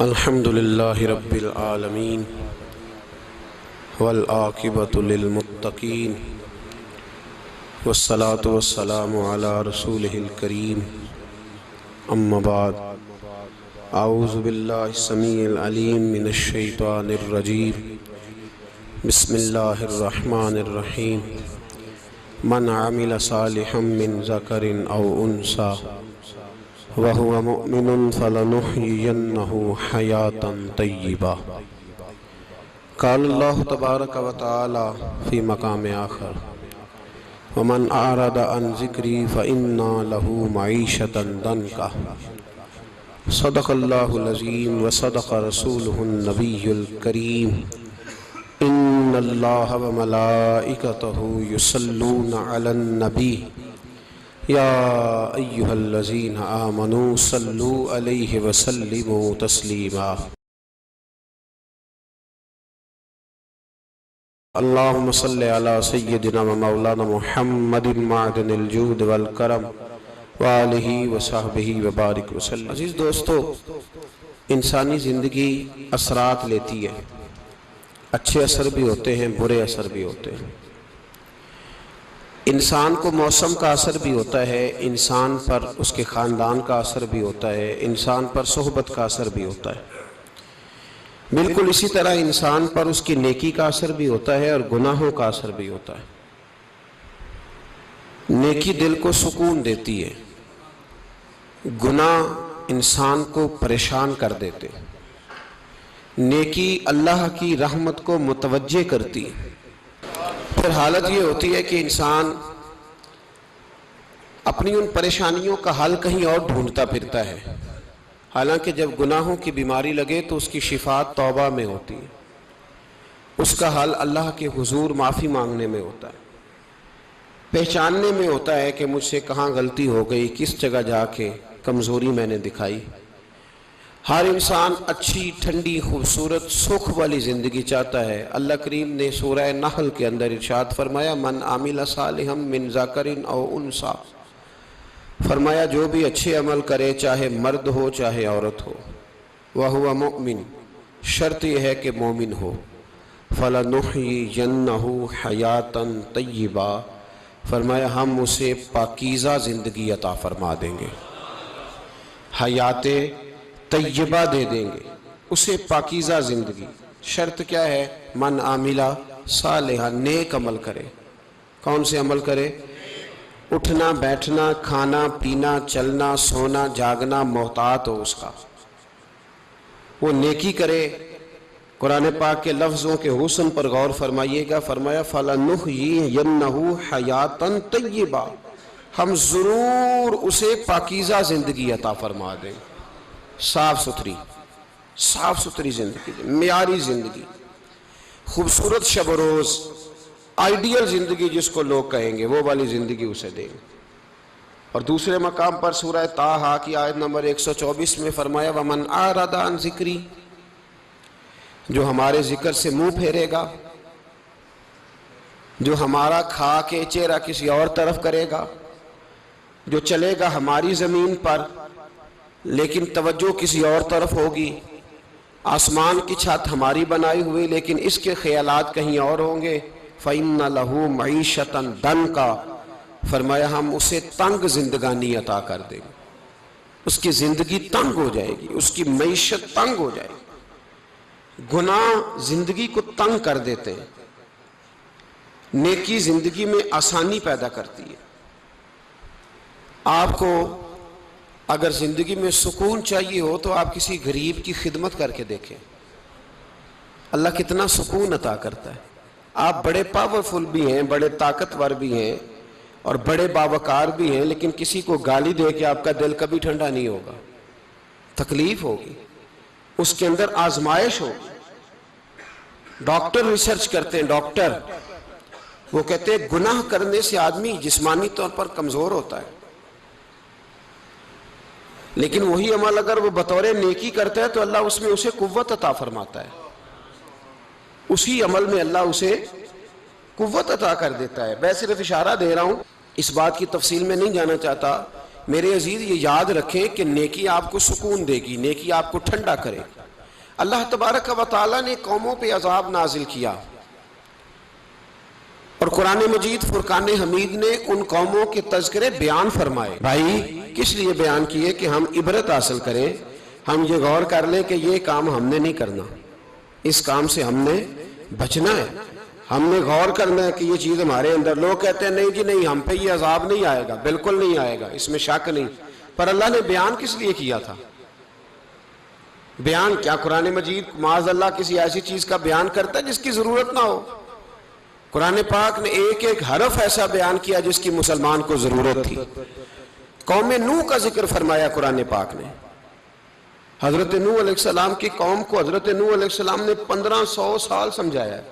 الحمد لله رب العالمين والعاقبة للمتقين والصلاة والسلام على رسوله الكريم أما بعد أعوذ بالله السميع العليم من الشيطان الرجيم بسم الله الرحمن الرحيم من عمل صالحا من ذكر أو أنثى وهو مؤمن فلنحيينه حياة طيبة قال الله تبارك وتعالى في مقام آخر ومن أعرض عن ذكري فإن له معيشة ضنكا صدق الله العظيم وصدق رسوله النبي الكريم إن الله وملائكته يصلون على النبي يا أيها الذين آمنوا صلوا عليه وسلموا تسليما اللهم صل على سيدنا ومولانا محمد معدن الجود والکرم وآلہ وصحبہ وبارک وسلم۔ عزیز دوستو، انسانی زندگی اثرات لیتی ہے، اچھے اثر بھی ہوتے ہیں، برے اثر بھی ہوتے ہیں۔ انسان کو موسم کا اثر بھی ہوتا ہے، انسان پر اس کے خاندان کا اثر بھی ہوتا ہے، انسان پر صحبت کا اثر بھی ہوتا ہے۔ بالکل اسی طرح انسان پر اس کی نیکی کا اثر بھی ہوتا ہے اور گناہوں کا اثر بھی ہوتا ہے۔ نیکی دل کو سکون دیتی ہے، گناہ انسان کو پریشان کر دیتے۔ نیکی اللہ کی رحمت کو متوجہ کرتی ہے۔ پھر حالت یہ ہوتی ہے کہ انسان اپنی ان پریشانیوں کا حل کہیں اور ڈھونڈتا پھرتا ہے، حالانکہ جب گناہوں کی بیماری لگے تو اس کی شفا توبہ میں ہوتی ہے، اس کا حل اللہ کے حضور معافی مانگنے میں ہوتا ہے، پہچاننے میں ہوتا ہے کہ مجھ سے کہاں غلطی ہو گئی، کس جگہ جا کے کمزوری میں نے دکھائی۔ ہر انسان اچھی، ٹھنڈی، خوبصورت، سکھ والی زندگی چاہتا ہے۔ اللہ کریم نے سورہ نحل کے اندر ارشاد فرمایا من عمل صالحا من ذکر او انثی، فرمایا جو بھی اچھے عمل کرے، چاہے مرد ہو چاہے عورت ہو، وہو مؤمن، شرط یہ ہے کہ مومن ہو، فلنحیینہ حیاتا طیبہ، فرمایا ہم اسے پاکیزہ زندگی عطا فرما دیں گے، حیات طیبہ دے دیں گے اسے، پاکیزہ زندگی۔ شرط کیا ہے؟ من عاملہ صالحا، نیک عمل کرے۔ کون سے عمل کرے؟ اٹھنا بیٹھنا، کھانا پینا، چلنا سونا جاگنا محتاط ہو اس کا، وہ نیکی کرے۔ قرآن پاک کے لفظوں کے حسن پر غور فرمائیے گا، فرمایا فَلَنُحْيِيَنَّهُ حَيَاتًا طَيِّبًا، ہم ضرور اسے پاکیزہ زندگی عطا فرما دیں، صاف ستھری زندگی، معیاری زندگی، خوبصورت شب و روز، آئیڈیل زندگی جس کو لوگ کہیں گے، وہ والی زندگی اسے دیں گے۔ اور دوسرے مقام پر سورہ طٰہٰ کی آیت نمبر 124 میں فرمایا وَمَنْ أَعْرَضَ عَنْ ذِكْرِي، جو ہمارے ذکر سے منہ پھیرے گا، جو ہمارا کھا کے چہرہ کسی اور طرف کرے گا، جو چلے گا ہماری زمین پر لیکن توجہ کسی اور طرف ہوگی، آسمان کی چھت ہماری بنائی ہوئی لیکن اس کے خیالات کہیں اور ہوں گے، فَإِنَّ لَهُ مَعِيشَةً ضَنْكًا، فرمایا ہم اسے تنگ زندگانی عطا کر دیں گے، اس کی زندگی تنگ ہو جائے گی، اس کی معیشت تنگ ہو جائے گی۔ گناہ زندگی کو تنگ کر دیتے ہیں، نیکی زندگی میں آسانی پیدا کرتی ہے۔ آپ کو اگر زندگی میں سکون چاہیے ہو تو آپ کسی غریب کی خدمت کر کے دیکھیں، اللہ کتنا سکون عطا کرتا ہے۔ آپ بڑے پاورفل بھی ہیں، بڑے طاقتور بھی ہیں اور بڑے باوقار بھی ہیں، لیکن کسی کو گالی دے کے آپ کا دل کبھی ٹھنڈا نہیں ہوگا، تکلیف ہوگی، اس کے اندر آزمائش ہوگی۔ ڈاکٹر ریسرچ کرتے ہیں، ڈاکٹر وہ کہتے ہیں گناہ کرنے سے آدمی جسمانی طور پر کمزور ہوتا ہے، لیکن وہی عمل اگر وہ بطور نیکی کرتا ہے تو اللہ اس میں اسے قوت عطا فرماتا ہے، اسی عمل میں اللہ اسے قوت عطا کر دیتا ہے۔ میں صرف اشارہ دے رہا ہوں، اس بات کی تفصیل میں نہیں جانا چاہتا۔ میرے عزیز یہ یاد رکھیں کہ نیکی آپ کو سکون دے گی، نیکی آپ کو ٹھنڈا کرے گی۔ اللہ تبارک و تعالیٰ نے قوموں پہ عذاب نازل کیا، اور قرآن مجید فرقان حمید نے ان قوموں کے تذکرے بیان فرمائے۔ بھائی کس لیے بیان کیے؟ کہ ہم عبرت حاصل کریں، ہم یہ غور کر لیں کہ یہ کام ہم نے نہیں کرنا، اس کام سے ہم نے بچنا ہے، ہم نے غور کرنا ہے کہ یہ چیز ہمارے اندر۔ لوگ کہتے ہیں نہیں جی نہیں، ہم پہ یہ عذاب نہیں آئے گا، بالکل نہیں آئے گا، اس میں شک نہیں۔ پر اللہ نے بیان کس لیے کیا تھا؟ بیان کیا قرآن مجید معاذ اللہ کسی ایسی چیز کا بیان کرتا ہے جس کی ضرورت نہ ہو؟ قرآن پاک نے ایک ایک حرف ایسا بیان کیا جس کی مسلمان کو ضرورت تھی۔ قوم نوح کا ذکر فرمایا قرآن پاک نے۔ حضرت نوح علیہ السلام کی قوم کو حضرت نوح علیہ السلام نے 1500 سال سمجھایا ہے۔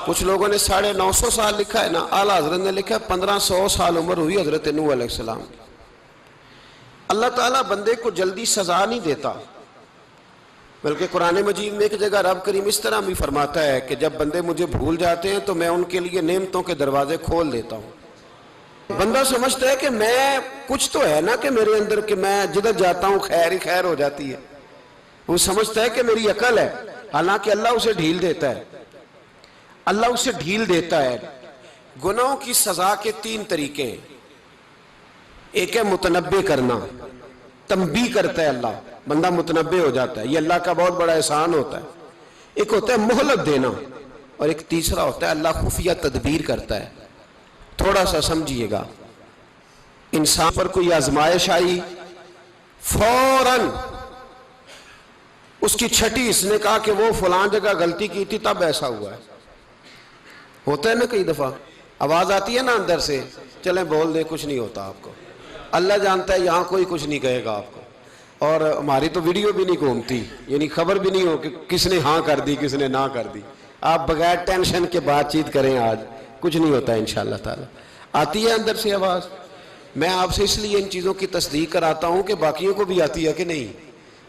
کچھ لوگوں نے 950 سال لکھا ہے نا، اعلیٰ حضرت نے لکھا ہے 1500 سال عمر ہوئی حضرت نوح علیہ السلام کی۔ اللہ تعالیٰ بندے کو جلدی سزا نہیں دیتا، بلکہ قرآن مجید میں ایک جگہ رب کریم اس طرح بھی فرماتا ہے کہ جب بندے مجھے بھول جاتے ہیں تو میں ان کے لیے نعمتوں کے دروازے کھول دیتا ہوں۔ بندہ سمجھتا ہے کہ میں کچھ تو ہے نا کہ میرے اندر کہ میں جدھر جاتا ہوں خیر ہی خیر ہو جاتی ہے، وہ سمجھتا ہے کہ میری عقل ہے، حالانکہ اللہ اسے ڈھیل دیتا ہے۔ اللہ اسے ڈھیل دیتا ہے۔ گناہوں کی سزا کے 3 طریقے ہیں۔ ایک ہے متنبع کرنا، تنبیہ کرتا ہے اللہ، بندہ متنبع ہو جاتا ہے، یہ اللہ کا بہت بڑا احسان ہوتا ہے۔ ایک ہوتا ہے مہلت دینا، اور ایک تیسرا ہوتا ہے اللہ خفیہ تدبیر کرتا ہے۔ تھوڑا سا سمجھیے گا، انسان پر کوئی آزمائش آئی، فوراً اس کی چھٹی اس نے کہا کہ وہ فلان جگہ غلطی کی تھی تب ایسا ہوا ہے۔ ہوتا ہے نا کئی دفعہ، آواز آتی ہے نا اندر سے، چلیں بول دیں کچھ نہیں ہوتا آپ کو، اللہ جانتا ہے یہاں کوئی کچھ نہیں کہے گا آپ کو، اور ہماری تو ویڈیو بھی نہیں گھومتی، یعنی خبر بھی نہیں ہو کہ کس نے ہاں کر دی کس نے نہ کر دی۔ آپ بغیر ٹینشن کے بات چیت کریں، آج کچھ نہیں ہوتا انشاءاللہ تعالی۔ آتی ہے اندر سے آواز؟ میں آپ سے اس لیے ان چیزوں کی تصدیق کراتا ہوں کہ باقیوں کو بھی آتی ہے کہ نہیں،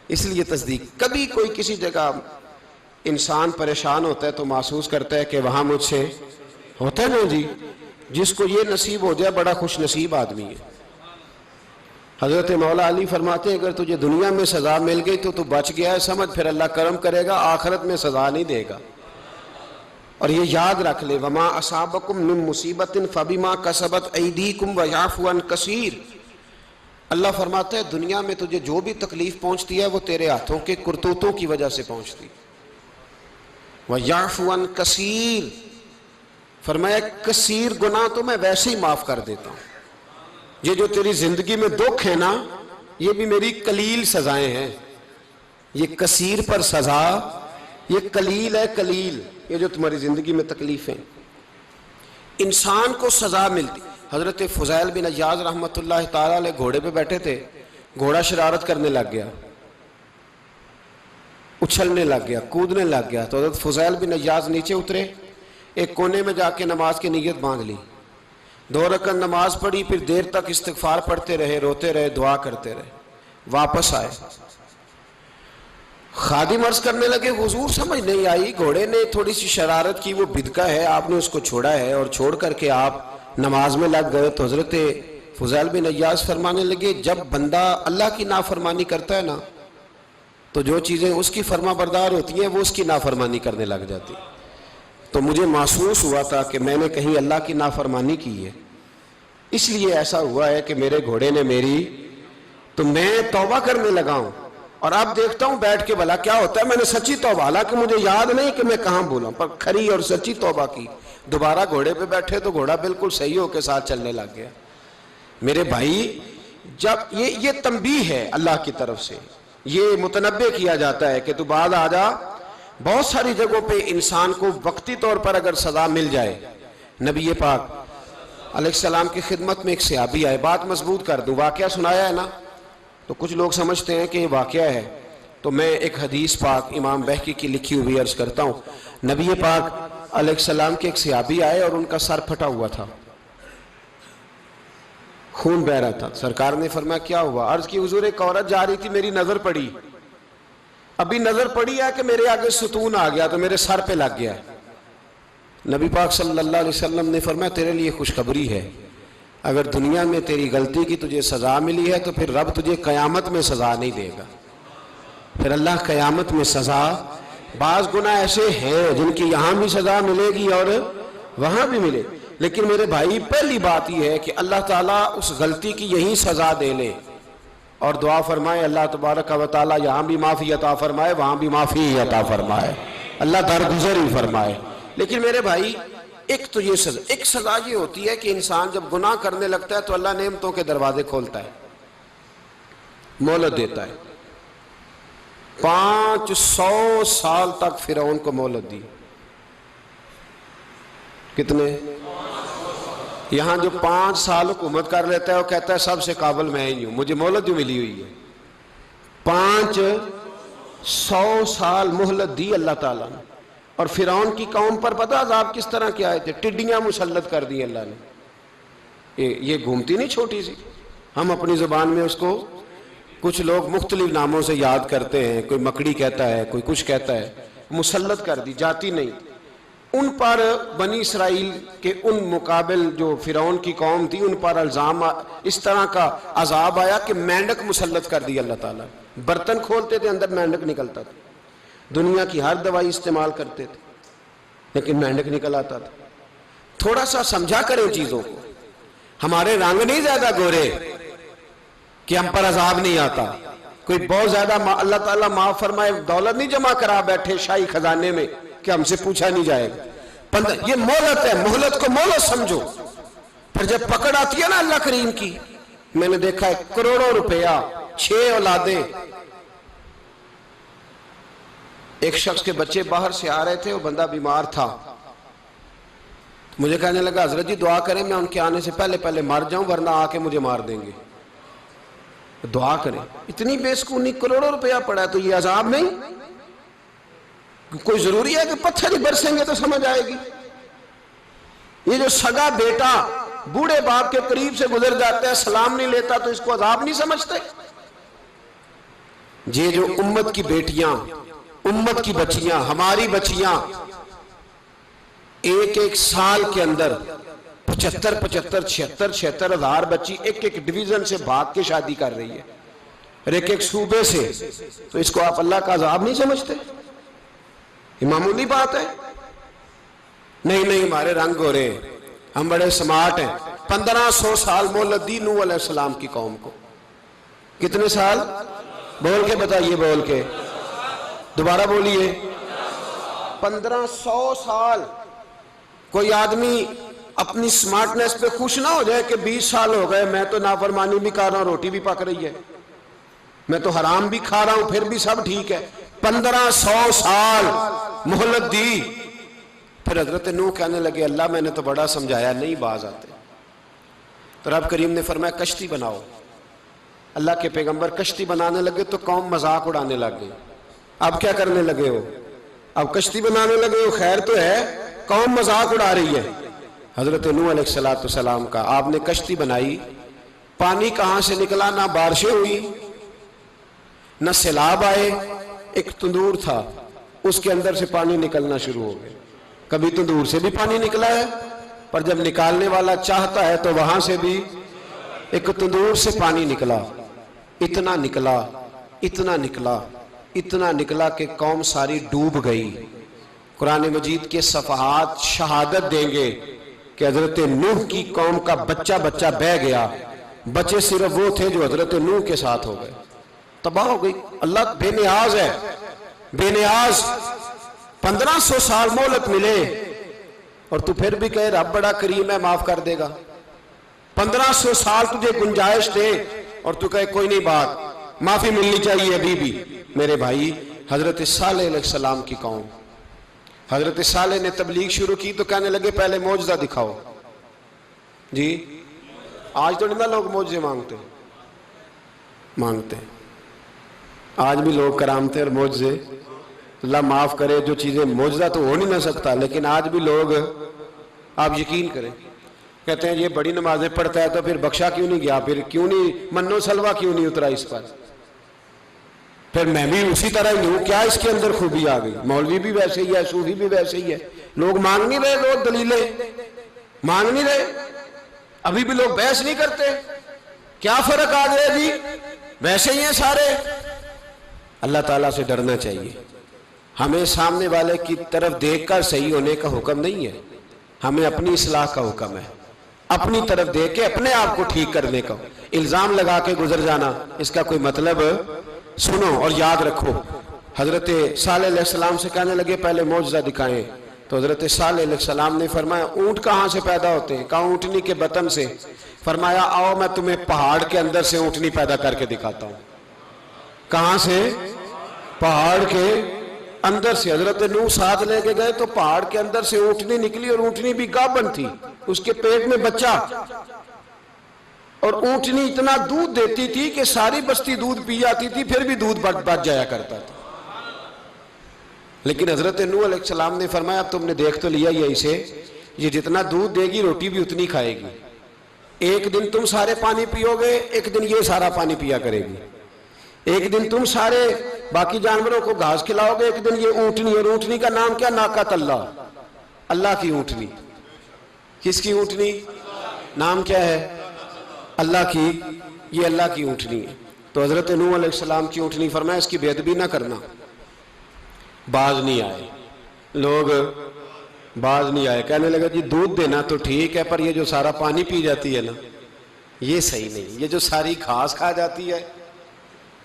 اس لیے تصدیق۔ کبھی کوئی کسی جگہ انسان پریشان ہوتا ہے تو محسوس کرتا ہے کہ وہاں مجھ سے ہوتا ہے نا جی، جس کو یہ نصیب ہو جائے بڑا خوش نصیب آدمی ہے۔ حضرت مولا علی فرماتے ہیں اگر تجھے دنیا میں سزا مل گئی تو بچ گیا ہے، سمجھ پھر اللہ کرم کرے گا، آخرت میں سزا نہیں دے گا۔ اور یہ یاد رکھ لے، وما اصابکم من مصیبت فبما کسبت ایدیکم ویعفو عن کثیر۔ اللہ فرماتا ہے دنیا میں تجھے جو بھی تکلیف پہنچتی ہے وہ تیرے ہاتھوں کے کرتوتوں کی وجہ سے پہنچتی، ویعفو عن کثیر، فرمایا کثیر گناہ تو میں ویسے ہی معاف کر دیتا ہوں۔ یہ جو تیری زندگی میں دکھ ہے نا، یہ بھی میری قلیل سزائیں ہیں۔ یہ کثیر پر سزا، یہ قلیل ہے، قلیل یہ جو تمہاری زندگی میں تکلیفیں۔ انسان کو سزا ملتی۔ حضرت فضیل بن عیاض رحمۃ اللہ تعالی علیہ گھوڑے پہ بیٹھے تھے، گھوڑا شرارت کرنے لگ گیا، اچھلنے لگ گیا، کودنے لگ گیا، تو حضرت فضیل بن عیاض نیچے اترے، ایک کونے میں جا کے نماز کی نیت باندھ لی، 2 رکعت نماز پڑھی، پھر دیر تک استغفار پڑھتے رہے، روتے رہے، دعا کرتے رہے، واپس آئے۔ خادم عرض کرنے لگے حضور سمجھ نہیں آئی، گھوڑے نے تھوڑی سی شرارت کی، وہ بدکا ہے، آپ نے اس کو چھوڑا ہے اور چھوڑ کر کے آپ نماز میں لگ گئے۔ تو حضرت فضیل بن عیاض فرمانے لگے جب بندہ اللہ کی نافرمانی کرتا ہے نا تو جو چیزیں اس کی فرما بردار ہوتی ہیں وہ اس کی نافرمانی کرنے لگ جاتی۔ تو مجھے محسوس ہوا تھا کہ میں نے کہیں اللہ کی نافرمانی کی ہے، اس لیے ایسا ہوا ہے کہ میرے گھوڑے نے میری، تو میں توبہ کرنے لگا ہوں، اور اب دیکھتا ہوں بیٹھ کے بھلا کیا ہوتا ہے۔ میں نے سچی توبہ، حالانکہ مجھے یاد نہیں کہ میں کہاں بولا، پر کھری اور سچی توبہ کی۔ دوبارہ گھوڑے پہ بیٹھے تو گھوڑا بالکل صحیح ہو کے ساتھ چلنے لگ گیا۔ میرے بھائی جب یہ تنبیہ ہے اللہ کی طرف سے، یہ متنبع کیا جاتا ہے کہ تو بعد آ جا۔ بہت ساری جگہوں پہ انسان کو وقتی طور پر اگر سزا مل جائے، نبی پاک علیہ السلام کی خدمت میں ایک صحابی آئے، بات مضبوط کر دوں، واقعہ سنایا ہے نا تو کچھ لوگ سمجھتے ہیں کہ یہ واقعہ ہے، تو میں ایک حدیث پاک امام بہقی کی لکھی ہوئی عرض کرتا ہوں۔ نبی پاک علیہ السلام کے ایک صحابی آئے اور ان کا سر پھٹا ہوا تھا، خون بہ رہا تھا۔ سرکار نے فرمایا کیا ہوا؟ عرض کی حضور ایک عورت جا رہی تھی، میری نظر پڑی، ابھی نظر پڑی ہے کہ میرے آگے ستون آ گیا تو میرے سر پہ لگ گیا۔ نبی پاک صلی اللہ علیہ وسلم نے فرمایا تیرے لیے خوشخبری ہے، اگر دنیا میں تیری غلطی کی تجھے سزا ملی ہے تو پھر رب تجھے قیامت میں سزا نہیں دے گا. پھر اللہ قیامت میں سزا، بعض گناہ ایسے ہیں جن کی یہاں بھی سزا ملے گی اور وہاں بھی ملے، لیکن میرے بھائی پہلی بات یہ ہے کہ اللہ تعالیٰ اس غلطی کی یہی سزا دے لے اور دعا فرمائے اللہ تبارک و تعالیٰ یہاں بھی معافی عطا فرمائے وہاں بھی معافی عطا فرمائے، اللہ درگزر ہی فرمائے. لیکن میرے بھائی ایک تو یہ سزا، ایک سزا یہ ہوتی ہے کہ انسان جب گناہ کرنے لگتا ہے تو اللہ نعمتوں کے دروازے کھولتا ہے، مہلت دیتا ہے. 500 سال تک فرعون کو مہلت دی. کتنے؟ یہاں جو 5 سال حکومت کر لیتا ہے وہ کہتا ہے سب سے قابل میں ہی ہوں، مجھے مہلت جو ملی ہوئی ہے. 500 سال مہلت دی اللہ تعالیٰ نے. اور فرعون کی قوم پر پتہ عذاب کس طرح کے آئے تھے؟ ٹڈیاں مسلط کر دی اللہ نے. یہ گھومتی نہیں چھوٹی سی، ہم اپنی زبان میں اس کو کچھ لوگ مختلف ناموں سے یاد کرتے ہیں، کوئی مکڑی کہتا ہے، کوئی کچھ کہتا ہے. مسلط کر دی، جاتی نہیں. ان پر بنی اسرائیل کے ان مقابل جو فرعون کی قوم تھی ان پر الزام اس طرح کا عذاب آیا کہ مینڈک مسلط کر دی اللہ تعالیٰ. برتن کھولتے تھے اندر مینڈک نکلتا تھا. دنیا کی ہر دوائی استعمال کرتے تھے لیکن مینڈک نکل آتا تھا. تھوڑا سا سمجھا کریں چیزوں کو. ہمارے رنگ نہیں زیادہ گورے کہ ہم پر عذاب نہیں آتا. کوئی بہت زیادہ اللہ تعالیٰ معاف فرمائے دولت نہیں جمع کرا بیٹھے شاہی خزانے میں کہ ہم سے پوچھا نہیں جائے گا. یہ مہلت ہے، مہلت کو مہلت سمجھو. پھر جب پکڑ آتی ہے نا اللہ کریم کی، میں نے دیکھا ہے کروڑوں روپیہ، 6 اولادیں. ایک شخص کے بچے باہر سے آ رہے تھے، وہ بندہ بیمار تھا. مجھے کہنے لگا حضرت جی دعا کریں میں ان کے آنے سے پہلے مر جاؤں ورنہ آ کے مجھے مار دیں گے. دعا کریں. اتنی بے سکونی، کروڑوں روپیہ پڑا ہے تو یہ عذاب نہیں؟ کوئی ضروری ہے کہ پتھر ہی برسیں گے تو سمجھ آئے گی؟ یہ جو سگا بیٹا بوڑھے باپ کے قریب سے گزر جاتا ہے سلام نہیں لیتا تو اس کو عذاب نہیں سمجھتے؟ یہ جو امت کی بیٹیاں، امت کی بچیاں، ہماری بچیاں ایک سال کے اندر 75,000 ہزار بچی ایک ڈویژن سے بھاگ کے شادی کر رہی ہے اور ایک صوبے سے. تو اس کو آپ اللہ کا عذاب نہیں سمجھتے؟ یہ معمولی بات ہے. نہیں ہمارے رنگ ہو رہے ہیں، ہم بڑے سمارٹ ہیں. 1500 سال مہلت دی نوح علیہ السلام کی قوم کو. کتنے سال؟ بول کے بتائیے، بول کے دوبارہ بولیے. 1500 سال. کوئی آدمی اپنی سمارٹنس پہ خوش نہ ہو جائے کہ 20 سال ہو گئے میں تو نافرمانی بھی کر رہا ہوں، روٹی بھی پک رہی ہے، میں تو حرام بھی کھا رہا ہوں، پھر بھی سب ٹھیک ہے. 1500 سال مہلت دی. پھر حضرت نوح کہنے لگے اللہ میں نے تو بڑا سمجھایا نہیں باز آتے. تو رب کریم نے فرمایا کشتی بناؤ. اللہ کے پیغمبر کشتی بنانے لگے تو قوم مذاق اڑانے لگ گئی. اب کیا کرنے لگے ہو؟ اب کشتی بنانے لگے ہو، خیر تو ہے، قوم مذاق اڑا رہی ہے. حضرت نوح علیہ السلام کا آپ نے کشتی بنائی. پانی کہاں سے نکلا؟ نہ بارشیں ہوئی نہ سیلاب آئے. ایک تندور تھا اس کے اندر سے پانی نکلنا شروع ہو گیا. کبھی تندور سے بھی پانی نکلا ہے پر جب نکالنے والا چاہتا ہے تو وہاں سے بھی ایک تندور سے پانی نکلا. اتنا نکلا اتنا نکلا اتنا نکلا کہ قوم ساری ڈوب گئی. قرآن مجید کے صفحات شہادت دیں گے کہ حضرت نوح کی قوم کا بچہ بہ گیا. بچے صرف وہ تھے جو حضرت نوح کے ساتھ ہو گئے، تباہ ہو گئی. اللہ بے نیاز ہے، بے نیاز. 1500 سال مہلت ملے اور تو پھر بھی کہے رب بڑا کریم ہے معاف کر دے گا. 1500 سال تجھے گنجائش دے اور تو کہے کوئی نہیں بات معافی ملنی چاہیے ابھی بھی. میرے بھائی حضرت صالح علیہ السلام کی قوم، حضرت صالح نے تبلیغ شروع کی تو کہنے لگے پہلے معجزہ دکھاؤ. جی آج تو نہیں نا لوگ معجزے مانگتے ہیں. آج بھی لوگ کرامتے اور معجزے، اللہ معاف کرے جو چیزیں معجزہ تو ہو نہیں نہ سکتا لیکن آج بھی لوگ، آپ یقین کریں، کہتے ہیں یہ بڑی نمازیں پڑھتا ہے تو پھر بخشا کیوں نہیں گیا، پھر کیوں نہیں منو سلوا کیوں نہیں اترا اس پر، پھر میں بھی اسی طرح ہی ہوں، کیا اس کے اندر خوبی آ گئی. مولوی بھی ویسے ہی ہے، صوفی بھی ویسے ہی ہے. لوگ مانگ نہیں رہے، لوگ دلیلیں مانگ نہیں رہے. ابھی بھی لوگ بحث نہیں کرتے، کیا فرق آ گیا جی، ویسے ہی ہیں سارے۔ اللہ تعالیٰ سے ڈرنا چاہیے۔ ہمیں سامنے والے کی طرف دیکھ کر صحیح ہونے کا حکم نہیں ہے، ہمیں اپنی اصلاح کا حکم ہے، اپنی طرف دیکھ کے اپنے آپ کو ٹھیک کرنے کا۔ الزام لگا کے گزر جانا، اس کا کوئی مطلب، سنو اور یاد رکھو۔ حضرت صالح علیہ السلام سے کہنے لگے پہلے معجزہ دکھائیں، تو حضرت صالح علیہ السلام نے فرمایا اونٹ کہاں سے پیدا ہوتے ہیں؟ کہا اونٹنی کے بطن سے۔ فرمایا آؤ میں تمہیں پہاڑ کے اندر سے اونٹنی پیدا کر کے دکھاتا ہوں۔ کہاں سے؟ پہاڑ کے اندر سے۔ حضرت نوح ساتھ لے کے گئے تو پہاڑ کے اندر سے اونٹنی نکلی، اور اونٹنی بھی گابن تھی، اس کے پیٹ میں بچہ، اور اونٹنی اتنا دودھ دیتی تھی کہ ساری بستی دودھ پی جاتی تھی، پھر بھی دودھ بچ جایا کرتا تھا۔ لیکن حضرت نوح علیہ السلام نے فرمایا اب تم نے دیکھ تو لیا یہ اسے، یہ جتنا دودھ دے گی روٹی بھی اتنی کھائے گی، ایک دن تم سارے پانی پیو گے، ایک دن یہ سارا پانی پیا کرے گی، ایک دن تم سارے باقی جانوروں کو گھاس کھلاؤ گے، ایک دن یہ اونٹنی، اور اونٹنی کا نام کیا؟ ناقۃ اللہ، اللہ کی اونٹنی۔ کس کی اونٹنی؟ نام کیا ہے؟ اللہ کی، یہ اللہ کی اونٹنی ہے۔ تو حضرت نوح علیہ السلام کی اونٹنی، فرمایا اس کی بے ادبی نہ کرنا۔ باز نہیں آئے لوگ، باز نہیں آئے، کہنے لگا جی دودھ دینا تو ٹھیک ہے، پر یہ جو سارا پانی پی جاتی ہے نا یہ صحیح نہیں، یہ جو ساری گھاس کھا جاتی ہے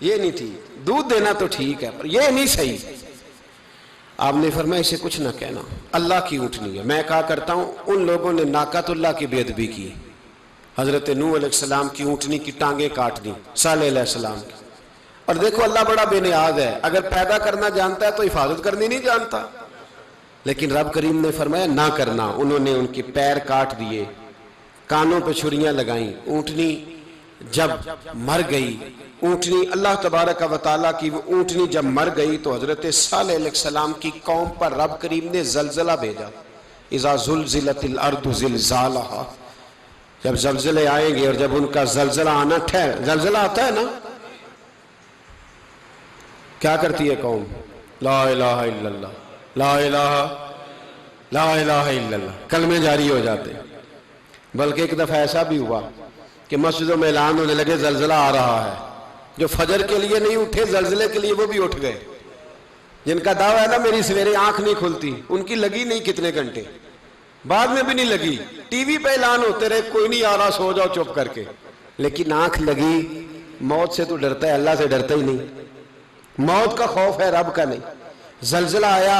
یہ نہیں ٹھیک، دودھ دینا تو ٹھیک ہے پر یہ نہیں صحیح۔ آپ نے فرمایا اسے کچھ نہ کہنا، اللہ کی اونٹنی ہے۔ میں کہا کرتا ہوں ان لوگوں نے ناقۃ اللہ کی بے ادبی کی، حضرت نوح علیہ السلام کی اونٹنی کی ٹانگیں کاٹ دی، صالح علیہ السلام کی۔ اور دیکھو اللہ بڑا بے نیاز ہے، اگر پیدا کرنا جانتا ہے تو حفاظت کرنی نہیں جانتا، لیکن رب کریم نے فرمایا نہ کرنا۔ انہوں نے ان کے پیر کاٹ دیے، کانوں پہ چھریاں لگائیں۔ اونٹنی جب مر گئی، اونٹنی اللہ تبارک و تعالیٰ کی وہ اونٹنی جب مر گئی تو حضرت صالح علیہ السلام کی قوم پر رب کریم نے زلزلہ بھیجا۔ اذا زلزلت الارض زلزالہا، جب زلزلے آئیں گے اور جب ان کا زلزلہ آنا زلزلہ آتا ہے نا، کیا کرتی ہے قوم؟ لا الہ الا اللہ، لا الہ الا اللہ، کلمے جاری ہو جاتے۔ بلکہ ایک دفعہ ایسا بھی ہوا کہ مسجدوں میں اعلان ہونے لگے زلزلہ آ رہا ہے، جو فجر کے لیے نہیں اٹھے زلزلے کے لیے وہ بھی اٹھ گئے، جن کا دعویٰ ہے نا میری سویرے آنکھ نہیں کھلتی، ان کی لگی نہیں کتنے گھنٹے، بعد میں بھی نہیں لگی، ٹی وی پہ اعلان ہوتے رہے کوئی نہیں آ رہا سو جاؤ چپ کر کے، لیکن آنکھ لگی۔ موت سے تو ڈرتا ہے، اللہ سے ڈرتا ہی نہیں، موت کا خوف ہے رب کا نہیں۔ زلزلہ آیا،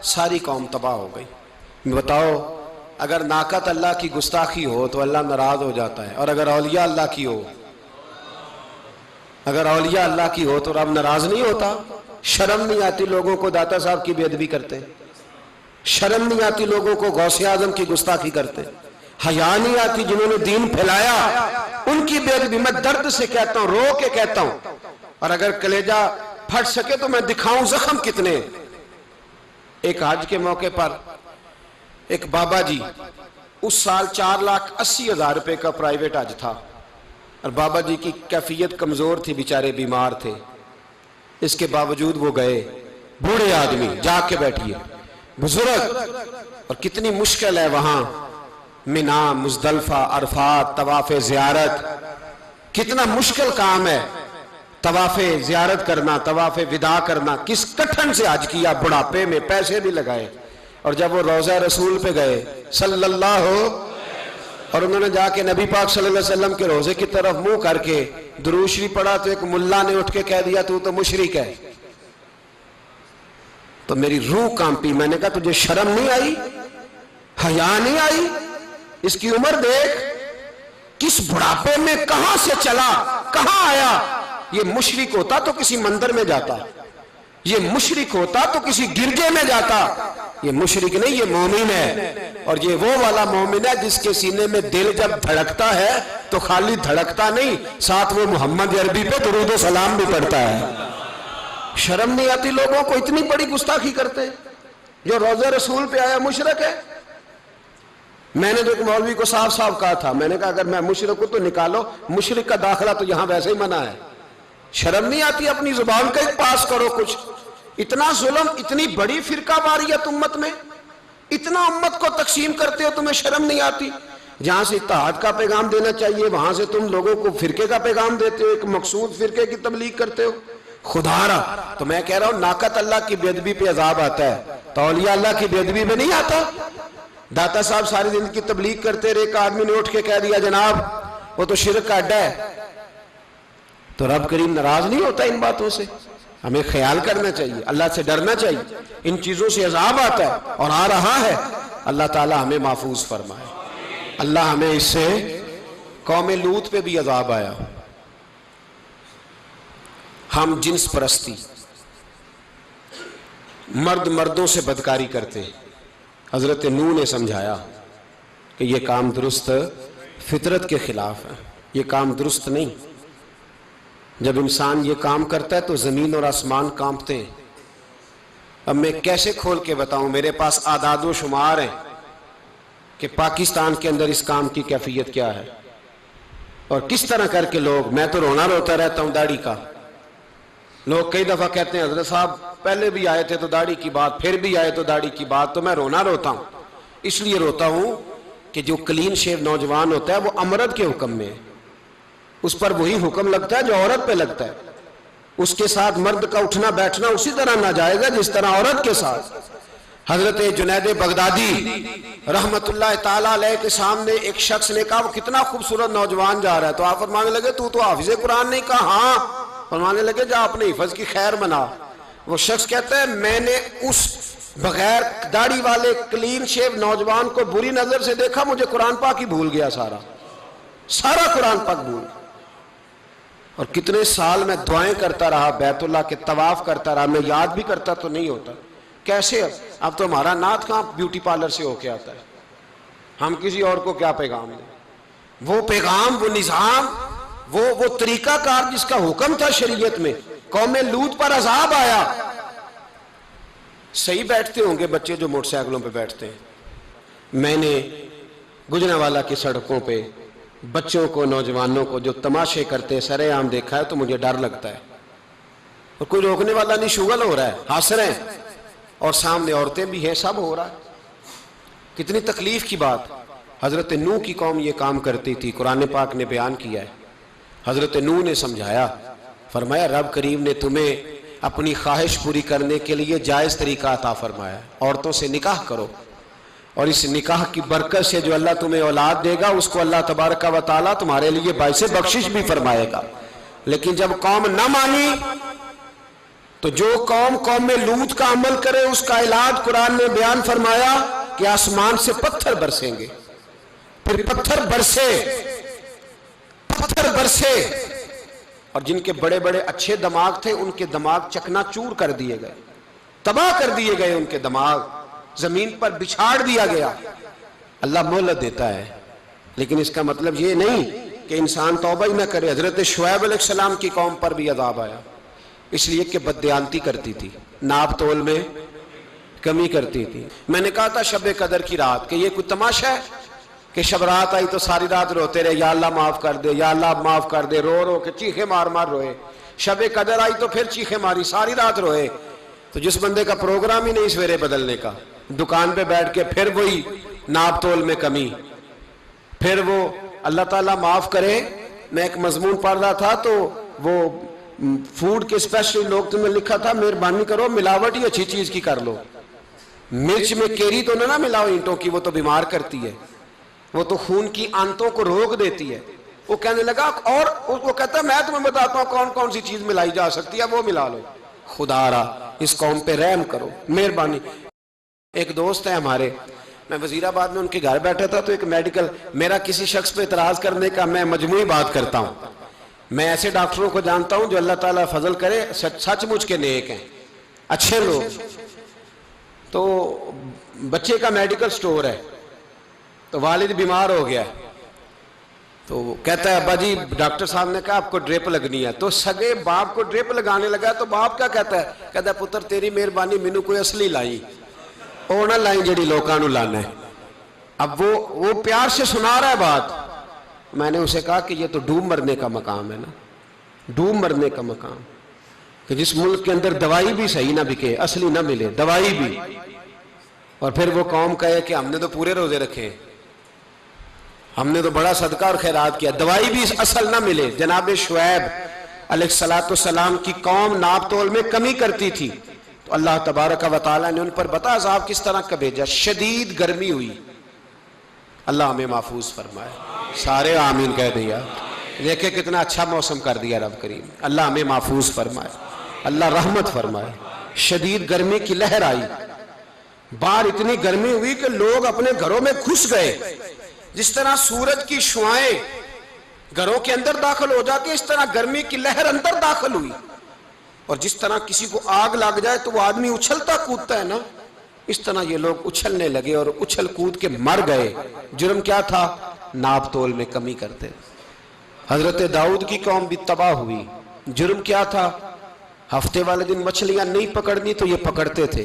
ساری قوم تباہ ہو گئی۔ بتاؤ اگر ناقۃ اللہ کی گستاخی ہو تو اللہ ناراض ہو جاتا ہے، اور اگر اولیاء اللہ کی ہو، اگر اولیاء اللہ کی ہو تو رب ناراض نہیں ہوتا؟ شرم نہیں آتی لوگوں کو داتا صاحب کی بے ادبی کرتے، شرم نہیں آتی لوگوں کو غوث اعظم کی گستاخی کرتے، حیا نہیں آتی جنہوں نے دین پھیلایا ان کی بے ادبی؟ میں درد سے کہتا ہوں، رو کے کہتا ہوں، اور اگر کلیجہ پھٹ سکے تو میں دکھاؤں زخم کتنے۔ ایک حج کے موقع پر ایک بابا جی، اس سال 4,80,000 روپے کا پرائیویٹ حج تھا، اور بابا جی کی کیفیت کمزور تھی، بیچارے بیمار تھے، اس کے باوجود وہ گئے۔ بوڑھے آدمی، جا کے بیٹھیے، بزرگ، اور کتنی مشکل ہے وہاں منا، مزدلفہ، عرفات، طواف زیارت، کتنا مشکل کام ہے طواف زیارت کرنا، طواف وداع کرنا۔ کس کٹھن سے حج کیا، بڑھاپے میں پیسے بھی لگائے، اور جب وہ روضہ رسول پہ گئے صلی اللہ، اور انہوں نے جا کے نبی پاک صلی اللہ علیہ وسلم کے روضے کی طرف منہ کر کے درود شریف پڑھا تو ایک ملا نے اٹھ کے کہہ دیا تو تو مشرک ہے۔ تو میری روح کانپی، میں نے کہا تجھے شرم نہیں آئی، حیا نہیں آئی؟ اس کی عمر دیکھ، کس بڑھاپے میں کہاں سے چلا، کہاں آیا۔ یہ مشرک ہوتا تو کسی مندر میں جاتا، یہ مشرک ہوتا تو کسی گرجے میں جاتا، یہ مشرک نہیں، یہ مومن ہے، اور یہ وہ والا مومن ہے جس کے سینے میں دل جب دھڑکتا ہے تو خالی دھڑکتا نہیں، ساتھ وہ محمد عربی پہ درود و سلام بھی پڑھتا ہے۔ شرم نہیں آتی لوگوں کو، اتنی بڑی گستاخی کرتے، جو روضہ رسول پہ آیا مشرک ہے۔ میں نے تو ایک مولوی کو صاف صاف کہا تھا، میں نے کہا اگر میں مشرک ہوں تو نکالو، مشرک کا داخلہ تو یہاں ویسے ہی منع ہے۔ شرم نہیں آتی؟ اپنی زبان کا ایک پاس کرو کچھ۔ اتنا ظلم، اتنی بڑی فرقہ واریت امت میں، اتنا امت کو تقسیم کرتے ہو، تمہیں شرم نہیں آتی؟ جہاں سے اتحاد کا پیغام دینا چاہیے وہاں سے تم لوگوں کو فرقے کا پیغام دیتے ہو، ایک مقصود فرقے کی تبلیغ کرتے ہو۔ خدا رہا تو میں کہہ رہا ہوں ناقت اللہ کی بے ادبی پہ عذاب آتا ہے تو اولیاء اللہ کی بے ادبی پہ نہیں آتا۔ داتا صاحب ساری زندگی تبلیغ کرتے رہے، ایک آدمی نے اٹھ کے کہہ دیا جناب وہ تو شرک کا اڈا ہے، تو رب کریم ناراض نہیں ہوتا ان باتوں سے؟ ہمیں خیال کرنا چاہیے، اللہ سے ڈرنا چاہیے، ان چیزوں سے عذاب آتا ہے اور آ رہا ہے، اللہ تعالی ہمیں محفوظ فرمائے۔ اللہ ہمیں اس سے، قوم لوط پہ بھی عذاب آیا، ہم جنس پرستی، مرد مردوں سے بدکاری کرتے، حضرت نوح نے سمجھایا کہ یہ کام درست فطرت کے خلاف ہے، یہ کام درست نہیں۔ جب انسان یہ کام کرتا ہے تو زمین اور آسمان کانپتے ہیں۔ اب میں کیسے کھول کے بتاؤں، میرے پاس اعداد و شمار ہیں کہ پاکستان کے اندر اس کام کی کیفیت کیا ہے اور کس طرح کر کے لوگ، میں تو رونا روتا رہتا ہوں داڑھی کا۔ لوگ کئی دفعہ کہتے ہیں حضرت صاحب پہلے بھی آئے تھے تو داڑھی کی بات، پھر بھی آئے تو داڑھی کی بات، تو میں رونا روتا ہوں۔ اس لیے روتا ہوں کہ جو کلین شیو نوجوان ہوتا ہے وہ امرد کے حکم میں ہے، اس پر وہی حکم لگتا ہے جو عورت پہ لگتا ہے، اس کے ساتھ مرد کا اٹھنا بیٹھنا اسی طرح ناجائز ہے جس طرح عورت کے ساتھ۔ حضرت جنید بغدادی رحمت اللہ تعالیٰ علیہ کے سامنے ایک شخص نے کہا وہ کتنا خوبصورت نوجوان جا رہا ہے، تو آپ فرمانے لگے تو حافظ قرآن نہیں؟ کہا ہاں۔ فرمانے لگے جا اپنے حفظ کی خیر بنا۔ وہ شخص کہتا ہے میں نے اس بغیر داڑھی والے کلین شیو نوجوان کو بری نظر سے دیکھا، مجھے قرآن پاک ہی بھول گیا، سارا قرآن پاک بھول۔ اور کتنے سال میں دعائیں کرتا رہا، بیت اللہ کے طواف کرتا رہا، میں یاد بھی کرتا تو نہیں ہوتا۔ کیسے اب تو ہمارا نعت کہاں بیوٹی پارلر سے ہو کے آتا ہے، ہم کسی اور کو کیا پیغام دیں؟ وہ پیغام، وہ نظام، وہ طریقہ کار جس کا حکم تھا شریعت میں، قوم لوط پر عذاب آیا۔ صحیح بیٹھتے ہوں گے بچے جو موٹر سائیکلوں پہ بیٹھتے ہیں، میں نے گجرانوالہ کی سڑکوں پہ بچوں کو، نوجوانوں کو جو تماشے کرتے سرے عام دیکھا ہے تو مجھے ڈر لگتا ہے، اور کوئی روکنے والا نہیں، شغل ہو رہا ہے، ہنس رہے ہیں، اور سامنے عورتیں بھی ہیں، سب ہو رہا ہے۔ کتنی تکلیف کی بات۔ حضرت نوح کی قوم یہ کام کرتی تھی، قرآن پاک نے بیان کیا ہے۔ حضرت نوح نے سمجھایا، فرمایا رب کریم نے تمہیں اپنی خواہش پوری کرنے کے لیے جائز طریقہ عطا فرمایا، عورتوں سے نکاح کرو، اور اس نکاح کی برکت سے جو اللہ تمہیں اولاد دے گا اس کو اللہ تبارک و تعالیٰ تمہارے لیے باعث بخشش بھی فرمائے گا۔ لیکن جب قوم نہ مانی تو جو قوم لوط کا عمل کرے اس کا علاج قرآن نے بیان فرمایا کہ آسمان سے پتھر برسیں گے، پھر پتھر برسے، اور جن کے بڑے بڑے اچھے دماغ تھے ان کے دماغ چکنا چور کر دیے گئے، تباہ کر دیے گئے، ان کے دماغ زمین پر بچھاڑ دیا گیا۔ اللہ مہلت دیتا ہے، لیکن اس کا مطلب یہ نہیں کہ انسان توبہ ہی نہ کرے۔ حضرت شعیب علیہ السلام کی قوم پر بھی عذاب آیا، اس لیے کہ بددیانتی کرتی تھی، ناپ تول میں کمی کرتی تھی۔ میں نے کہا تھا شب قدر کی رات کہ یہ کوئی تماشا ہے کہ شب رات آئی تو ساری رات روتے رہے، یا اللہ معاف کر دے، یا اللہ معاف کر دے، رو رو کے چیخے مار مار روئے۔ شب قدر آئی تو پھر چیخے ماری، ساری رات روئے۔ تو جس بندے کا پروگرام ہی نہیں سویرے بدلنے کا، دکان پہ بیٹھ کے پھر وہی ناپ تول میں کمی، پھر وہ اللہ تعالیٰ معاف کرے۔ میں ایک مضمون پڑھ رہا تھا تو وہ فوڈ کے اسپیشل لوگ تمہیں لکھا تھا مہربانی کرو ملاوٹ ہی اچھی چیز کی کر لو، مرچ میں کیری تو نہ ملاؤ اینٹوں کی، وہ تو بیمار کرتی ہے، وہ تو خون کی آنتوں کو روک دیتی ہے۔ وہ کہنے لگا، اور وہ کہتا ہے میں تمہیں بتاتا ہوں کون کون سی چیز ملائی جا سکتی ہے، وہ ملا لو۔ خدا را اس قوم پہ رحم کرو، مہربانی۔ ایک دوست ہے ہمارے، میں وزیر آباد میں ان کے گھر بیٹھا تھا تو ایک میڈیکل، میرا کسی شخص پہ اعتراض کرنے کا میں مجموعی بات کرتا ہوں۔ میں ایسے ڈاکٹروں کو جانتا ہوں جو اللہ تعالیٰ فضل کرے سچ مچ کے نیک ہیں، اچھے لوگ۔ تو بچے کا میڈیکل سٹور ہے، تو والد بیمار ہو گیا، تو کہتا ہے ابا جی ڈاکٹر صاحب نے کہا آپ کو ڈرپ لگنی ہے، تو سگے باپ کو ڈرپ لگانے لگا، تو باپ کیا کہتا ہے پتر تیری مہربانی مینوں کوئی اصلی لائی، اور نہ لائیں جڑی لوکاں نوں لانا ہے۔ اب وہ پیار سے سنا رہا ہے بات۔ میں نے اسے کہا کہ یہ تو ڈوب مرنے کا مقام ہے نا، ڈوب مرنے کا مقام، کہ جس ملک کے اندر دوائی بھی صحیح نہ بکے، اصلی نہ ملے دوائی بھی، اور پھر وہ قوم کہے کہ ہم نے تو پورے روزے رکھے۔ ہم نے تو بڑا صدقہ اور خیرات کیا، دوائی بھی اصل نہ ملے۔ جناب شعیب علیہ السلام کی قوم ناپ تول میں کمی کرتی تھی، تو اللہ تبارک و تعالیٰ نے ان پر بتا عذاب کس طرح کا بھیجا، شدید گرمی ہوئی۔ اللہ ہمیں محفوظ فرمائے، سارے آمین کہہ دیا۔ دیکھیں کتنا اچھا موسم کر دیا رب کریم، اللہ ہمیں محفوظ فرمائے، اللہ رحمت فرمائے۔ شدید گرمی کی لہر آئی، باہر اتنی گرمی ہوئی کہ لوگ اپنے گھروں میں گھس گئے۔ جس طرح سورج کی شعائیں گھروں کے اندر داخل ہو جاتی ہے، اس طرح گرمی کی لہر اندر داخل ہوئی، اور جس طرح کسی کو آگ لگ جائے تو وہ آدمی اچھلتا کودتا ہے نا، اس طرح یہ لوگ اچھلنے لگے اور اچھل کود کے مر گئے۔ جرم کیا تھا؟ ناپ تول میں کمی کرتے۔ حضرت داؤد کی قوم بھی تباہ ہوئی، جرم کیا تھا؟ ہفتے والے دن مچھلیاں نہیں پکڑنی تو یہ پکڑتے تھے۔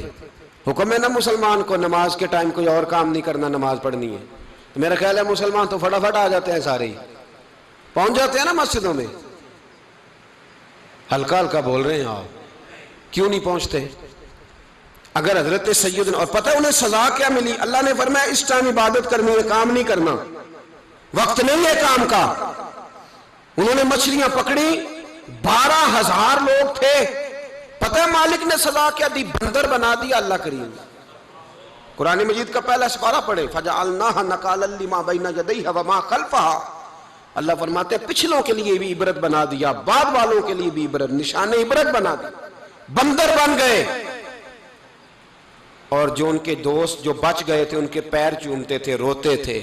حکم ہے نا مسلمان کو نماز کے ٹائم کوئی اور کام نہیں کرنا، نماز پڑھنی ہے۔ تو میرا خیال ہے مسلمان تو فٹافٹ آ جاتے ہیں، سارے ہی پہنچ جاتے ہیں نا مسجدوں میں۔ ہلکا ہلکا بول رہے ہیں آپ، کیوں نہیں پہنچتے؟ اگر حضرت سیدنا، اور پتہ انہیں سزا کیا ملی؟ اللہ نے فرمایا اس ٹائم عبادت کرنی ہے، کام نہیں کرنا، وقت نہیں ہے کام کا۔ انہوں نے مچھلیاں پکڑی، 12,000 لوگ تھے، پتہ مالک نے سزا کیا دی؟ بندر بنا دیا اللہ کریم۔ قرآن مجید کا پہلا سپارہ پڑھے، فَجَعَلْنَاهَا نَكَالًا لِمَا بَيْنَ يَدَيْهَا وَمَا خَلْفَهَا۔ اللہ فرماتے ہیں پچھلوں کے لیے بھی عبرت بنا دیا، بعد والوں کے لیے بھی عبرت، نشان عبرت بنا دیا۔ بندر بن گئے، اور جو ان کے دوست جو بچ گئے تھے ان کے پیر چومتے تھے، روتے تھے۔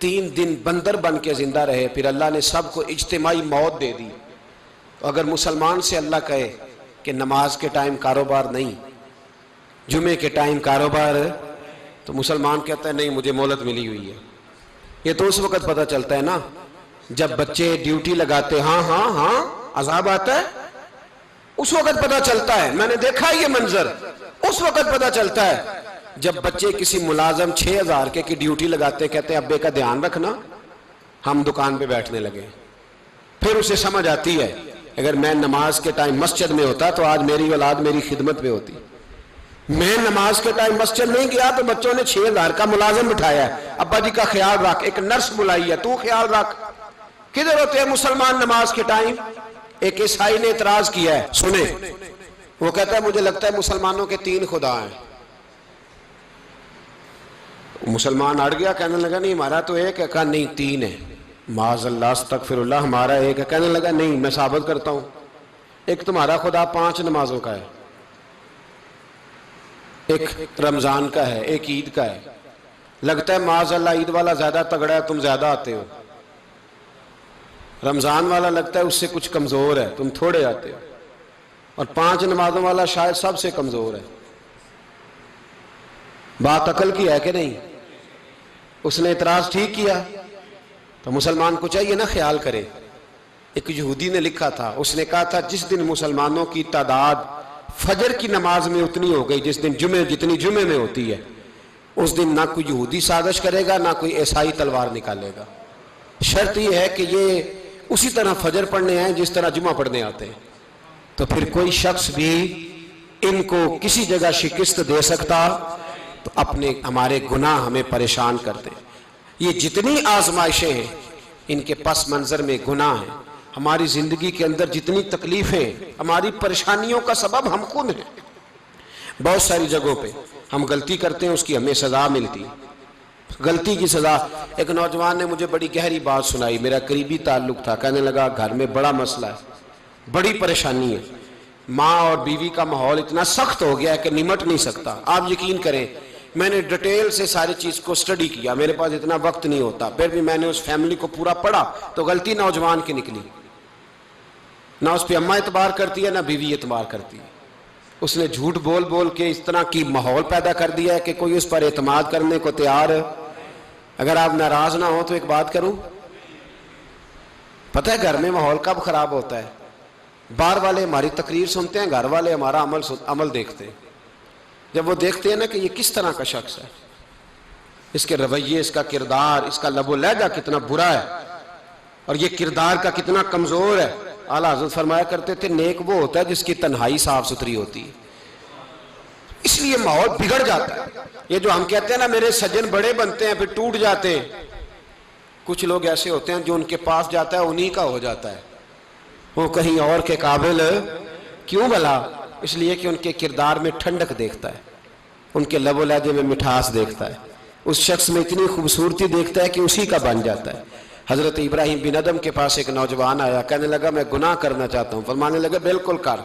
3 دن بندر بن کے زندہ رہے، پھر اللہ نے سب کو اجتماعی موت دے دی۔ اگر مسلمان سے اللہ کہے کہ نماز کے ٹائم کاروبار نہیں، جمعے کے ٹائم کاروبار، تو مسلمان کہتا ہے نہیں مجھے مہلت ملی ہوئی ہے۔ یہ تو اس وقت پتہ چلتا ہے نا جب بچے ڈیوٹی لگاتے، ہاں ہاں ہاں عذاب آتا ہے، اس وقت پتہ چلتا ہے۔ میں نے دیکھا یہ منظر، اس وقت پتہ چلتا ہے جب بچے کسی ملازم 6,000 کی ڈیوٹی لگاتے، کہتے ہیں ابے کا دھیان رکھنا، ہم دکان پہ بیٹھنے لگے۔ پھر اسے سمجھ آتی ہے اگر میں نماز کے ٹائم مسجد میں ہوتا تو آج میری اولاد میری خدمت پہ ہوتی۔ میں نماز کے ٹائم مسجد نہیں گیا تو بچوں نے 6,000 کا ملازم بٹھایا ہے، ابا جی کا خیال رکھ، ایک نرس بلائی ہے، تو خیال رکھ۔ کدھر ہوتے ہیں مسلمان نماز کے ٹائم؟ ایک عیسائی نے اعتراض کیا ہے، سنیں، وہ کہتا ہے مجھے لگتا ہے مسلمانوں کے 3 خدا ہیں۔ مسلمان اڑ گیا، کہنے لگا نہیں ہمارا تو ایک ہے، کہا نہیں 3 ہے، معاذ اللہ استغفر اللہ، ہمارا ایک ہے۔ کہنے لگا نہیں میں ثابت کرتا ہوں، ایک تمہارا خدا 5 نمازوں کا ہے، ایک رمضان کا ہے، ایک عید کا ہے۔ لگتا ہے معاذ اللہ عید والا زیادہ تگڑا ہے، تم زیادہ آتے ہو۔ رمضان والا لگتا ہے اس سے کچھ کمزور ہے، تم تھوڑے آتے ہو۔ اور 5 نمازوں والا شاید سب سے کمزور ہے۔ بات عقل کی ہے کہ نہیں؟ اس نے اعتراض ٹھیک کیا، تو مسلمان کو چاہیے نا خیال کرے۔ ایک یہودی نے لکھا تھا، اس نے کہا تھا جس دن مسلمانوں کی تعداد فجر کی نماز میں اتنی ہو گئی جس دن جتنی جمعے میں ہوتی ہے، اس دن نہ کوئی یہودی سازش کرے گا نہ کوئی عیسائی تلوار نکالے گا۔ شرط یہ ہے کہ یہ اسی طرح فجر پڑھنے آئیں جس طرح جمعہ پڑھنے آتے ہیں، تو پھر کوئی شخص بھی ان کو کسی جگہ شکست دے سکتا تو ہمارے گناہ ہمیں پریشان کرتے ہیں۔ یہ جتنی آزمائشیں ہیں ان کے پس منظر میں گناہ ہیں۔ ہماری زندگی کے اندر جتنی تکلیفیں، ہماری پریشانیوں کا سبب ہم خود ہیں۔ بہت ساری جگہوں پہ ہم غلطی کرتے ہیں، اس کی ہمیں سزا ملتی ہے، غلطی کی سزا۔ ایک نوجوان نے مجھے بڑی گہری بات سنائی، میرا قریبی تعلق تھا، کہنے لگا گھر میں بڑا مسئلہ ہے، بڑی پریشانی ہے، ماں اور بیوی کا ماحول اتنا سخت ہو گیا ہے کہ نمٹ نہیں سکتا۔ آپ یقین کریں میں نے ڈیٹیل سے ساری چیز کو سٹڈی کیا، میرے پاس اتنا وقت نہیں ہوتا، پھر بھی میں نے اس فیملی کو پورا پڑھا تو غلطی نوجوان کی نکلی۔ نہ اس پہ اماں اعتبار کرتی ہے نہ بیوی اعتبار کرتی ہے۔ اس نے جھوٹ بول بول کے اس طرح کی ماحول پیدا کر دیا ہے کہ کوئی اس پر اعتماد کرنے کو تیار ہے۔ اگر آپ ناراض نہ ہو تو ایک بات کروں، پتہ ہے گھر میں ماحول کب خراب ہوتا ہے؟ باہر والے ہماری تقریر سنتے ہیں، گھر والے ہمارا عمل دیکھتے ہیں۔ جب وہ دیکھتے ہیں نا کہ یہ کس طرح کا شخص ہے، اس کے رویے، اس کا کردار، اس کا لب و لہجہ کتنا برا ہے اور یہ کردار کا کتنا کمزور ہے۔ اعلیٰ حضرت فرمایا کرتے تھے نیک وہ ہوتا ہے جس کی تنہائی صاف ستھری ہوتی ہے، اس لیے ماحول بگڑ جاتا ہے۔ یہ جو ہم کہتے ہیں نا میرے سجن بڑے بنتے ہیں پھر ٹوٹ جاتے ہیں، کچھ لوگ ایسے ہوتے ہیں جو ان کے پاس جاتا ہے انہی کا ہو جاتا ہے، وہ کہیں اور کے قابل کیوں بھلا؟ اس لیے کہ ان کے کردار میں ٹھنڈک دیکھتا ہے، ان کے لب و لہجے میں مٹھاس دیکھتا ہے، اس شخص میں اتنی خوبصورتی دیکھتا ہے کہ اسی کا بن جاتا ہے۔ حضرت ابراہیم بن ادم کے پاس ایک نوجوان آیا، کہنے لگا میں گناہ کرنا چاہتا ہوں۔ فرمانے لگا بالکل کر،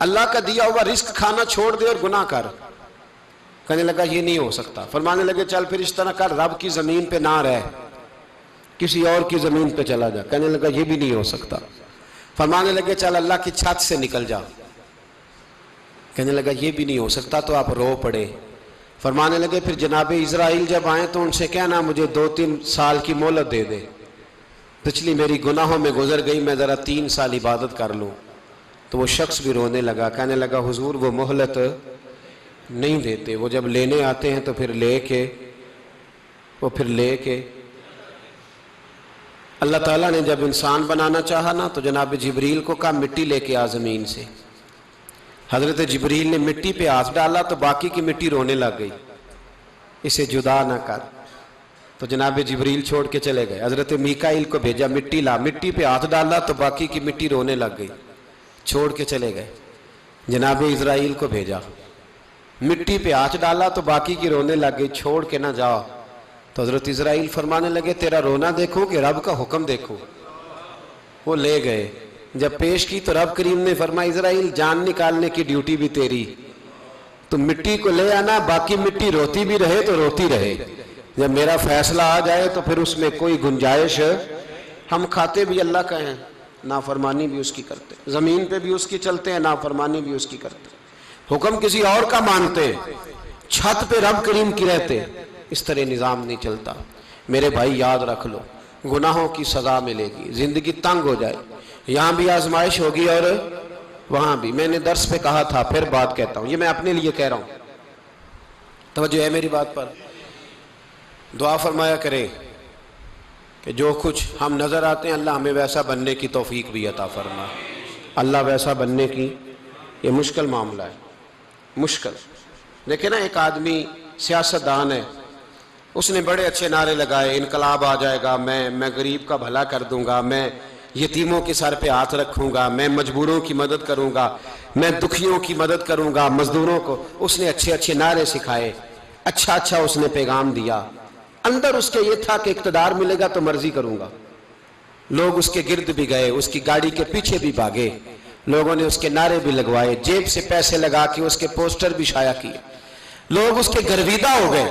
اللہ کا دیا ہوا رزق کھانا چھوڑ دے اور گناہ کر۔ کہنے لگا یہ نہیں ہو سکتا۔ فرمانے لگے چل پھر اس طرح کر، رب کی زمین پہ نہ رہ، کسی اور کی زمین پہ چلا جا۔ کہنے لگا یہ بھی نہیں ہو سکتا۔ فرمانے لگے چل اللہ کی چھت سے نکل جا۔ کہنے لگا یہ بھی نہیں ہو سکتا، تو آپ رو پڑے۔ فرمانے لگے پھر جناب اسرائیل جب آئیں تو ان سے کہنا مجھے 2-3 سال کی مہلت دے دے، پچھلی میری گناہوں میں گزر گئی، میں ذرا 3 سال عبادت کر لوں۔ تو وہ شخص بھی رونے لگا، کہنے لگا حضور وہ مہلت نہیں دیتے، وہ جب لینے آتے ہیں تو پھر لے کے اللہ تعالیٰ نے جب انسان بنانا چاہا نا تو جناب جبریل کو کہا مٹی لے کے آ زمین سے۔ حضرت جبریل نے مٹی پہ ہاتھ ڈالا تو باقی کی مٹی رونے لگ گئی، اسے جدا نہ کر۔ تو جناب جبریل چھوڑ کے چلے گئے۔ حضرت میکائیل کو بھیجا مٹی لا، مٹی پہ ہاتھ ڈالا تو باقی کی مٹی رونے لگ گئی، چھوڑ کے چلے گئے۔ جناب اسرائیل کو بھیجا، مٹی پہ ہاتھ ڈالا تو باقی کی رونے لگ گئی، چھوڑ کے نہ جاؤ۔ تو حضرت اسرائیل فرمانے لگے تیرا رونا دیکھو کہ رب کا حکم دیکھو۔ وہ لے گئے، جب پیش کی تو رب کریم نے فرمایا اسرائیل جان نکالنے کی ڈیوٹی بھی تیری، تو مٹی کو لے آنا، باقی مٹی روتی بھی رہے تو روتی رہے، جب میرا فیصلہ آ جائے تو پھر اس میں کوئی گنجائش، ہم کھاتے بھی اللہ کا ہیں، نافرمانی بھی اس کی کرتے، زمین پہ بھی اس کی چلتے ہیں، نافرمانی بھی اس کی کرتے، حکم کسی اور کا مانتے، چھت پہ رب کریم کی رہتے۔ اس طرح نظام نہیں چلتا۔ میرے بھائی یاد رکھ لو، گناہوں کی سزا ملے گی، زندگی تنگ ہو جائے، یہاں بھی آزمائش ہوگی اور وہاں بھی۔ میں نے درس پہ کہا تھا، پھر بات کہتا ہوں، یہ میں اپنے لیے کہہ رہا ہوں، توجہ ہے میری بات پر۔ دعا فرمایا کرے کہ جو کچھ ہم نظر آتے ہیں اللہ ہمیں ویسا بننے کی توفیق بھی عطا فرمائے۔ اللہ ویسا بننے کی، یہ مشکل معاملہ ہے، مشکل۔ دیکھیں نا ایک آدمی سیاستدان ہے، اس نے بڑے اچھے نعرے لگائے، انقلاب آ جائے گا، میں غریب کا بھلا کر دوں گا، میں یتیموں کے سر پہ ہاتھ رکھوں گا، میں مجبوروں کی مدد کروں گا، میں دکھیوں کی مدد کروں گا، مزدوروں کو۔ اس نے اچھے اچھے نعرے سکھائے، اچھا اس نے پیغام دیا، اندر اس کے یہ تھا کہ اقتدار ملے گا تو مرضی کروں گا۔ لوگ اس کے گرد بھی گئے، اس کی گاڑی کے پیچھے بھی بھاگے، لوگوں نے اس کے نعرے بھی لگوائے، جیب سے پیسے لگا کے اس کے پوسٹر بھی شائع کیے، لوگ اس کے گرویدہ ہو گئے،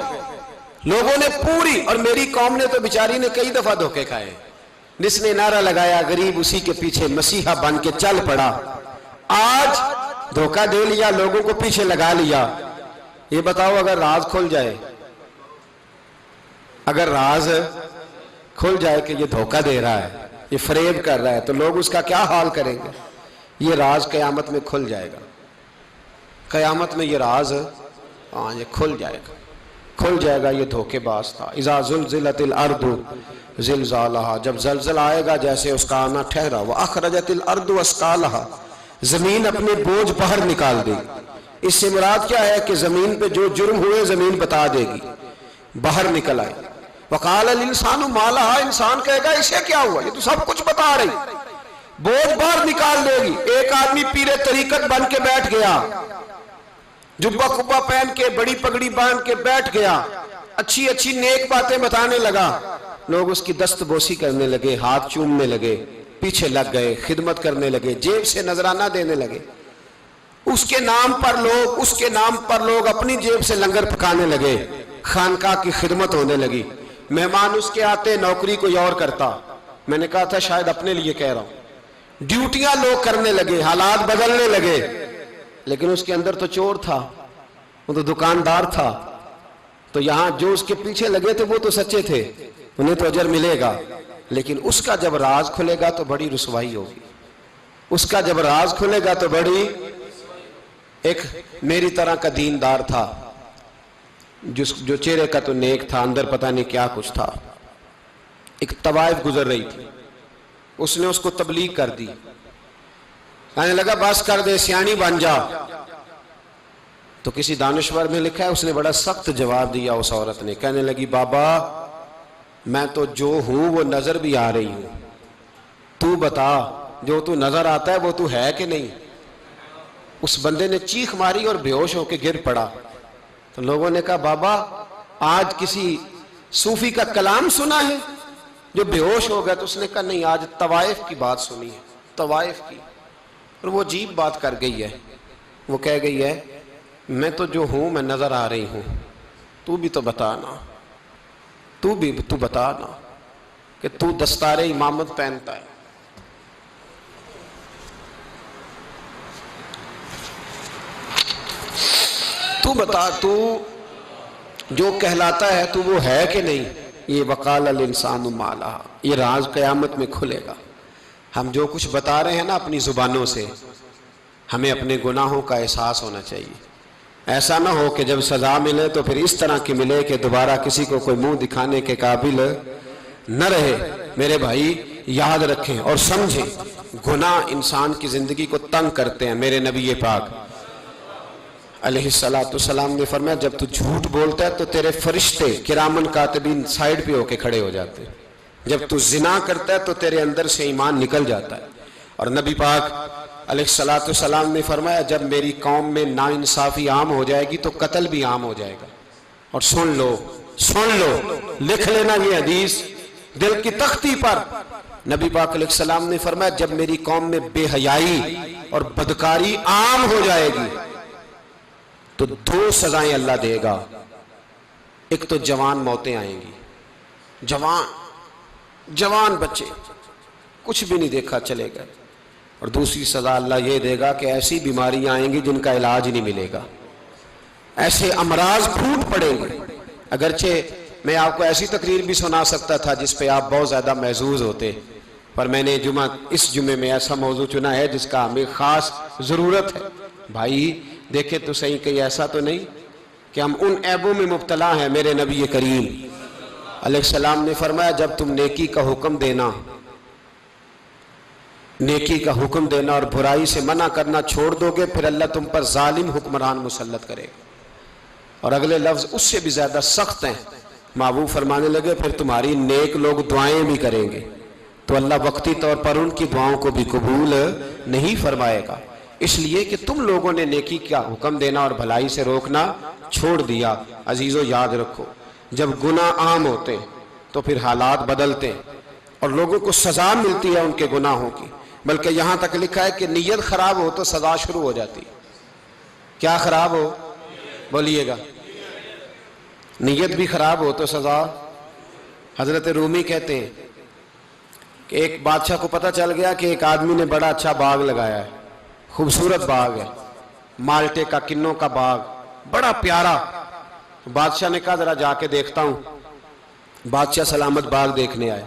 لوگوں نے پوری، اور میری قوم نے تو بیچاری نے کئی دفعہ دھوکے کھائے، جس نے نعرہ لگایا غریب اسی کے پیچھے مسیحا بن کے چل پڑا۔ آج دھوکہ دے لیا، لوگوں کو پیچھے لگا لیا۔ یہ بتاؤ اگر راز کھل جائے، اگر راز کھل جائے کہ یہ دھوکہ دے رہا ہے، یہ فریب کر رہا ہے، تو لوگ اس کا کیا حال کریں گے؟ یہ راز قیامت میں کھل جائے گا، قیامت میں یہ راز یہ کھل جائے گا، یہ دھوکے باز تھا۔ اذا زلزلت الارض زلزالہا، جب زلزلہ آئے گا جیسے اس کا آنا ٹھہرا، واخرجت الارض اثقالہا، زمین اپنے بوجھ باہر نکال دے گی۔ اس سے مراد کیا ہے کہ زمین پہ جو جرم ہوئے زمین بتا دے گی، باہر نکل آئے۔ وقال الانسان ما لہا، انسان کہے گا اسے کیا ہوا، یہ تو سب کچھ بتا رہی، بوجھ باہر نکال دے گی۔ ایک آدمی پیر طریقت بن کے بیٹھ گیا، جبہ کبہ پہن کے، بڑی پگڑی باندھ کے بیٹھ گیا، اچھی اچھی نیک باتیں بتانے لگا، لوگ اس کی دست بوسی کرنے لگے، ہاتھ چومنے لگے، پیچھے لگ گئے، خدمت کرنے لگے، جیب سے نذرانہ دینے لگے، اس کے نام پر لوگ اپنی جیب سے لنگر پکانے لگے، خانقاہ کی خدمت ہونے لگی، مہمان اس کے آتے، نوکری کوئی اور کرتا۔ میں نے کہا تھا شاید اپنے لیے کہہ رہا ہوں، ڈیوٹیاں لوگ کرنے لگے، حالات بدلنے لگے، لیکن اس کے اندر تو چور تھا، وہ تو دکاندار تھا، تو یہاں جو اس کے پیچھے لگے تھے وہ تو سچے تھے، انہیں تو اجر ملے گا، لیکن اس کا جب راز کھلے گا تو بڑی رسوائی ہوگی، اس کا جب راز کھلے گا تو بڑی۔ ایک میری طرح کا دیندار تھا، جو چہرے کا تو نیک تھا، اندر پتہ نہیں کیا کچھ تھا۔ ایک طوائف گزر رہی تھی، اس نے اس کو تبلیغ کر دی، کہنے لگا بس کر دے، سیانی بن جا۔ تو کسی دانشور میں لکھا ہے اس نے بڑا سخت جواب دیا، اس عورت نے کہنے لگی بابا میں تو جو ہوں وہ نظر بھی آ رہی ہوں، تو بتا جو تو نظر آتا ہے وہ تو ہے کہ نہیں؟ اس بندے نے چیخ ماری اور بے ہوش ہو کے گر پڑا۔ تو لوگوں نے کہا بابا آج کسی صوفی کا کلام سنا ہے جو بے ہوش ہو گیا؟ تو اس نے کہا نہیں، آج طوائف کی بات سنی ہے، طوائف کی۔ اور وہ عجیب بات کر گئی ہے، وہ کہہ گئی ہے میں تو جو ہوں میں نظر آ رہی ہوں، تو بھی تو بتانا، تو بتانا کہ تو دستار امامت پہنتا ہے۔ تو بتا تو جو کہلاتا ہے تو وہ ہے کہ نہیں؟ یہ وقال الانسان ما لہا، یہ راز قیامت میں کھلے گا۔ ہم جو کچھ بتا رہے ہیں نا اپنی زبانوں سے، ہمیں اپنے گناہوں کا احساس ہونا چاہیے۔ ایسا نہ ہو کہ جب سزا ملے تو پھر اس طرح کی ملے کہ دوبارہ کسی کو کوئی منہ دکھانے کے قابل نہ رہے۔ میرے بھائی یاد رکھیں اور سمجھیں، گناہ انسان کی زندگی کو تنگ کرتے ہیں۔ میرے نبی پاک علیہ السلام نے فرمایا جب تو جھوٹ بولتا ہے تو تیرے فرشتے کرامن کاتبین سائیڈ پہ ہو کے کھڑے ہو جاتے ہیں، جب تو زنا کرتا ہے تو تیرے اندر سے ایمان نکل جاتا ہے۔ اور نبی پاک علیہ السلام نے فرمایا جب میری قوم میں ناانصافی عام ہو جائے گی تو قتل بھی عام ہو جائے گا۔ اور سن لو لکھ لینا یہ حدیث دل کی تختی پر، نبی پاک علیہ السلام نے فرمایا جب میری قوم میں بے حیائی اور بدکاری عام ہو جائے گی تو دو سزائیں اللہ دے گا۔ ایک تو جوان موتیں آئیں گی، جوان بچے کچھ بھی نہیں دیکھا چلے گئے، اور دوسری سزا اللہ یہ دے گا کہ ایسی بیماریاں آئیں گی جن کا علاج نہیں ملے گا، ایسے امراض پھوٹ پڑیں گے۔ اگرچہ میں آپ کو ایسی تقریر بھی سنا سکتا تھا جس پہ آپ بہت زیادہ محظوظ ہوتے، پر میں نے اس جمعے میں ایسا موضوع چنا ہے جس کا ہمیں خاص ضرورت ہے۔ بھائی دیکھیں تو صحیح، کہیں ایسا تو نہیں کہ ہم ان عیبوں میں مبتلا ہیں۔ میرے نبی کریم علیہ السلام نے فرمایا جب تم نیکی کا حکم دینا اور برائی سے منع کرنا چھوڑ دو گے پھر اللہ تم پر ظالم حکمران مسلط کرے گا۔ اور اگلے لفظ اس سے بھی زیادہ سخت ہیں، محبوب فرمانے لگے پھر تمہاری نیک لوگ دعائیں بھی کریں گے تو اللہ وقتی طور پر ان کی دعاؤں کو بھی قبول نہیں فرمائے گا، اس لیے کہ تم لوگوں نے نیکی کا حکم دینا اور بھلائی سے روکنا چھوڑ دیا۔ عزیزو یاد رکھو جب گناہ عام ہوتے تو پھر حالات بدلتے اور لوگوں کو سزا ملتی ہے ان کے گناہوں کی، بلکہ یہاں تک لکھا ہے کہ نیت خراب ہو تو سزا شروع ہو جاتی۔ کیا خراب ہو؟ بولیے گا۔ نیت بھی خراب ہو تو سزا۔ حضرت رومی کہتے ہیں کہ ایک بادشاہ کو پتہ چل گیا کہ ایک آدمی نے بڑا اچھا باغ لگایا ہے، خوبصورت باغ ہے، مالٹے کا، کنوں کا باغ، بڑا پیارا۔ بادشاہ نے کہا ذرا جا کے دیکھتا ہوں۔ بادشاہ سلامت باغ دیکھنے آئے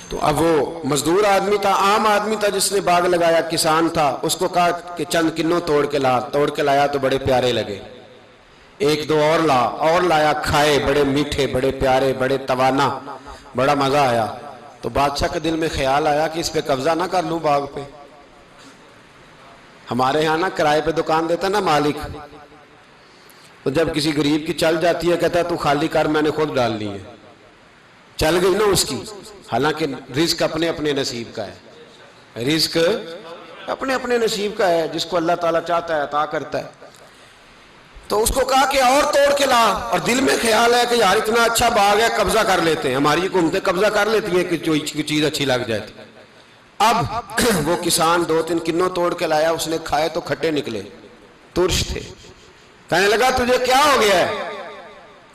تو اب وہ مزدور آدمی تھا، عام آدمی تھا جس نے باغ لگایا، کسان تھا، اس کو کہا کہ چند کنوں توڑ کے لایا تو بڑے پیارے لگے، ایک دو اور لایا، کھائے، بڑے میٹھے، بڑے پیارے، بڑے توانا، بڑا مزہ آیا۔ تو بادشاہ کے دل میں خیال آیا کہ اس پہ قبضہ نہ کر لوں باغ پہ۔ ہمارے ہاں نا کرائے پہ دکان دیتا نا مالک، تو جب کسی غریب کی چل جاتی ہے کہتا ہے تو خالی کر، میں نے خود ڈال لی ہے، چل گئی نا اس کی۔ حالانکہ رزق اپنے اپنے نصیب کا ہے، رزق اپنے اپنے نصیب کا ہے، جس کو اللہ تعالیٰ چاہتا ہے عطا کرتا ہے۔ تو اس کو کہا کہ اور توڑ کے لا، اور دل میں خیال ہے کہ یار اتنا اچھا باغ ہے قبضہ کر لیتے ہیں، ہماری حکومتیں قبضہ کر لیتی ہیں کہ جو چیز اچھی لگ جائے۔ اب وہ کسان دو تین کنوں توڑ کے لایا، اس نے کھائے تو کھٹے نکلے، ترش تھے۔ کہنے لگا تجھے کیا ہو گیا ہے؟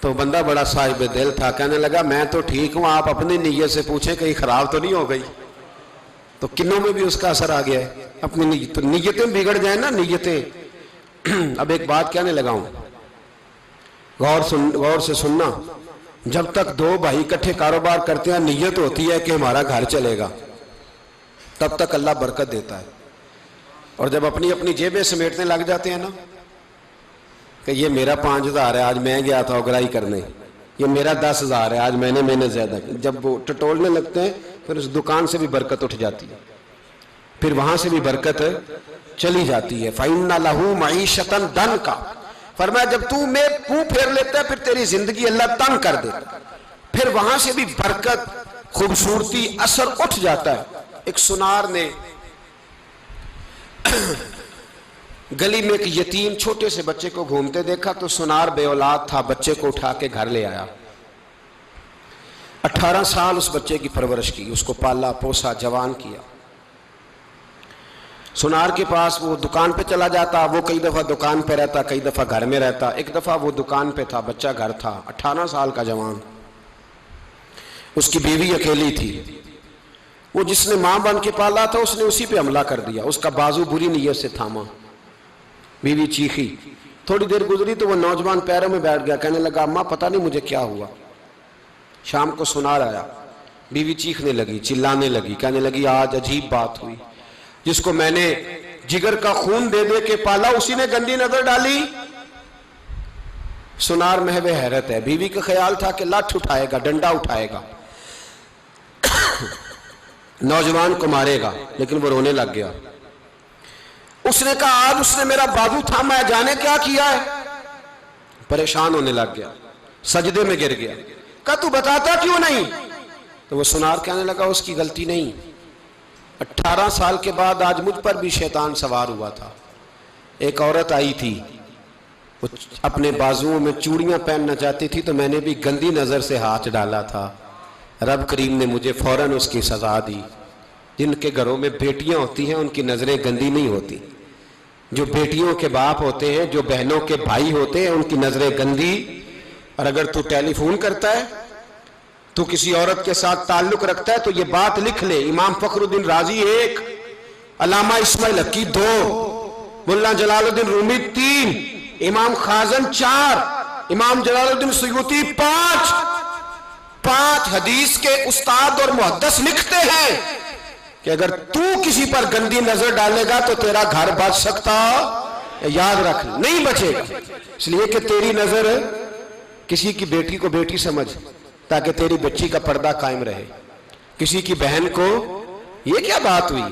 تو بندہ بڑا صاحب دل تھا، کہنے لگا میں تو ٹھیک ہوں، آپ اپنی نیت سے پوچھیں کہیں خراب تو نہیں ہو گئی۔ تو کنوں میں بھی اس کا اثر آ گیا ہے، اپنی نیت، تو نیتیں بگڑ جائیں نا، نیتیں۔ اب ایک بات کہنے لگا ہوں، غور سے سننا، جب تک دو بھائی اکٹھے کاروبار کرتے ہیں نیت ہوتی ہے کہ ہمارا گھر چلے گا، تب تک اللہ برکت دیتا ہے۔ اور جب اپنی اپنی جیبیں سمیٹنے لگ جاتے ہیں نا کہ یہ میرا 5000 ہے، آج میں گیا تھا اگرائی کرنے، یہ میرا 10,000 ہے، آج میں نے زیادہ کی، جب وہ ٹٹولنے لگتے ہیں پھر اس دکان سے بھی برکت اٹھ جاتی ہے، پھر وہاں سے بھی برکت چلی جاتی ہے۔ فَإِنَّ لَهُ مَعِيشَةً ضَنْكَ، فرمایا جب تو میں منہ پھیر لیتا ہے پھر تیری زندگی اللہ تنگ کر دیتا، پھر وہاں سے بھی برکت، خوبصورتی، اثر اٹھ جاتا ہے۔ ایک سنار نے گلی میں ایک یتیم چھوٹے سے بچے کو گھومتے دیکھا تو سنار بے اولاد تھا، بچے کو اٹھا کے گھر لے آیا، 18 سال اس بچے کی پرورش کی، اس کو پالا پوسا جوان کیا۔ سنار کے پاس وہ دکان پہ چلا جاتا، وہ کئی دفعہ دکان پہ رہتا، کئی دفعہ گھر میں رہتا۔ ایک دفعہ وہ دکان پہ تھا، بچہ گھر تھا، 18 سال کا جوان، اس کی بیوی اکیلی تھی۔ وہ جس نے ماں بن کے پالا تھا اس نے اسی پہ حملہ کر دیا، اس کا بازو بری نیت سے تھاما، بیوی چیخی۔ تھوڑی دیر گزری تو وہ نوجوان پیروں میں بیٹھ گیا، کہنے لگا اماں پتہ نہیں مجھے کیا ہوا۔ شام کو سنار آیا، بیوی چیخنے لگی، چلانے لگی، کہنے لگی آج عجیب بات ہوئی، جس کو میں نے جگر کا خون دے دے کے پالا اسی نے گندی نظر ڈالی۔ سنار محو حیرت ہے، بیوی کا خیال تھا کہ لاٹھ اٹھائے گا، ڈنڈا اٹھائے گا، نوجوان کو مارے گا، لیکن وہ رونے لگ گیا۔ اس نے کہا آج اس نے میرا بازو تھاما ہے، جانے کیا کیا ہے، پریشان ہونے لگ گیا، سجدے میں گر گیا۔ کہا تو بتاتا کیوں نہیں؟ تو وہ سنار کہنے لگا اس کی غلطی نہیں، 18 سال کے بعد آج مجھ پر بھی شیطان سوار ہوا تھا۔ ایک عورت آئی تھی، وہ اپنے بازوؤں میں چوڑیاں پہننا چاہتی تھی تو میں نے بھی گندی نظر سے ہاتھ ڈالا تھا، رب کریم نے مجھے فوراً اس کی سزا دی۔ جن کے گھروں میں بیٹیاں ہوتی ہیں ان کی نظریں گندی نہیں ہوتی، جو بیٹیوں کے باپ ہوتے ہیں، جو بہنوں کے بھائی ہوتے ہیں، ان کی نظریں گندی۔ اور اگر تو ٹیلی فون کرتا ہے، تو کسی عورت کے ساتھ تعلق رکھتا ہے تو یہ بات لکھ لے، امام فخر الدین رازی 1، علامہ اسماعیل حقی 2، ملا جلال الدین رومی 3، امام خازن 4، امام جلال الدین سیوطی 5 حدیث کے استاد اور محدث لکھتے ہیں کہ اگر تو کسی پر گندی نظر ڈالے گا تو تیرا گھر بچ سکتا، یاد رکھ نہیں بچے گا، اس لیے کہ تیری نظر کسی کی بیٹی کو بیٹی سمجھ تاکہ تیری بچی کا پردہ قائم رہے، کسی کی بہن کو۔ یہ کیا بات ہوئی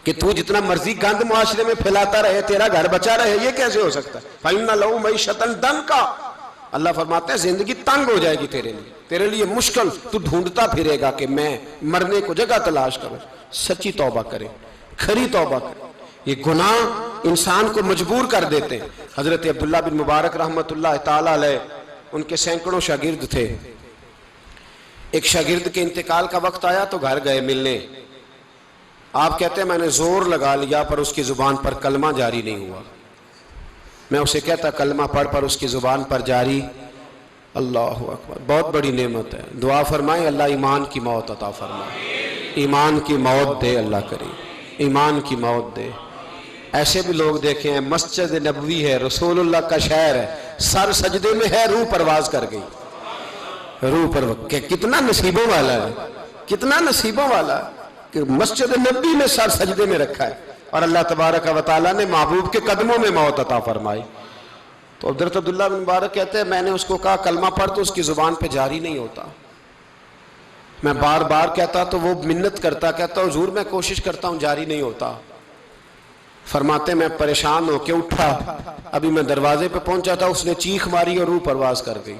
کہ تو جتنا مرضی گند معاشرے میں پھیلاتا رہے تیرا گھر بچا رہے، یہ کیسے ہو سکتا ہے؟ فَإِنَّ لَهُ مَعِيشَةً ضَنْكَ، اللہ فرماتے ہیں زندگی تنگ ہو جائے گی تیرے لیے مشکل، تو ڈھونڈتا پھرے گا کہ میں مرنے کو جگہ تلاش کروں۔ سچی توبہ کرے، کھری توبہ کرے، یہ گناہ انسان کو مجبور کر دیتے ہیں۔ حضرت عبداللہ بن مبارک رحمۃ اللہ تعالی علیہ، ان کے سینکڑوں شاگرد تھے، ایک شاگرد کے انتقال کا وقت آیا تو گھر گئے ملنے۔ آپ کہتے ہیں میں نے زور لگا لیا پر اس کی زبان پر کلمہ جاری نہیں ہوا، میں اسے کہتا کلمہ پڑھ پر اس کی زبان پر جاری۔ اللہ اکبر، بہت بڑی نعمت ہے، دعا فرمائیں اللہ ایمان کی موت عطا فرمائے، ایمان کی موت دے اللہ کریم، ایمان کی موت دے۔ ایسے بھی لوگ دیکھے ہیں، مسجد نبوی ہے، رسول اللہ کا شہر ہے، سر سجدے میں ہے، روح پرواز کر گئی، روح پرواز، کتنا نصیبوں والا ہے، کتنا نصیبوں والا ہے کہ مسجد نبوی میں سر سجدے میں رکھا ہے، اور اللہ تبارک و تعالیٰ نے محبوب کے قدموں میں موت عطا فرمائی۔ تو حضرت عبداللہ بن مبارک کہتے ہیں میں نے اس کو کہا کلمہ پڑھ تو اس کی زبان پہ جاری نہیں ہوتا، میں بار بار کہتا تو وہ منت کرتا، کہتا حضور میں کوشش کرتا ہوں جاری نہیں ہوتا۔ فرماتے میں پریشان ہو کے اٹھا، ابھی میں دروازے پہ پہنچا تھا اس نے چیخ ماری اور روح پرواز کر گئی،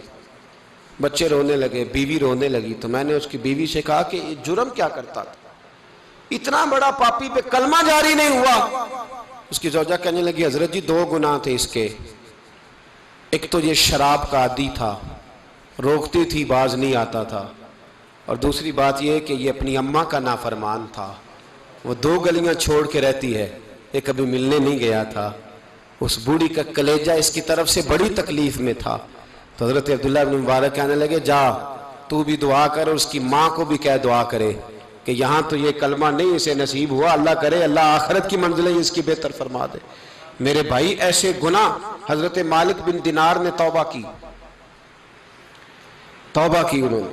بچے رونے لگے، بیوی رونے لگی، تو میں نے اس کی بیوی سے کہا کہ یہ جرم کیا کرتا تھا، اتنا بڑا پاپی پہ کلمہ جاری نہیں ہوا۔ اس کی زوجہ کہنے لگی حضرت جی 2 گناہ تھے اس کے، ایک تو یہ شراب کا عادی تھا، روکتی تھی باز نہیں آتا تھا، اور دوسری بات یہ کہ یہ اپنی اماں کا نافرمان تھا، وہ 2 گلیاں چھوڑ کے رہتی ہے، یہ کبھی ملنے نہیں گیا تھا، اس بوڑھی کا کلیجہ اس کی طرف سے بڑی تکلیف میں تھا۔ تو حضرت عبداللہ بن مبارک کہنے لگے جا تو بھی دعا کر اور اس کی ماں کو بھی کہہ دعا کرے کہ یہاں تو یہ کلمہ نہیں اسے نصیب ہوا، اللہ کرے اللہ آخرت کی منزلیں اس کی بہتر فرما دے۔ میرے بھائی ایسے گناہ، حضرت مالک بن دینار نے توبہ کی انہوں نے،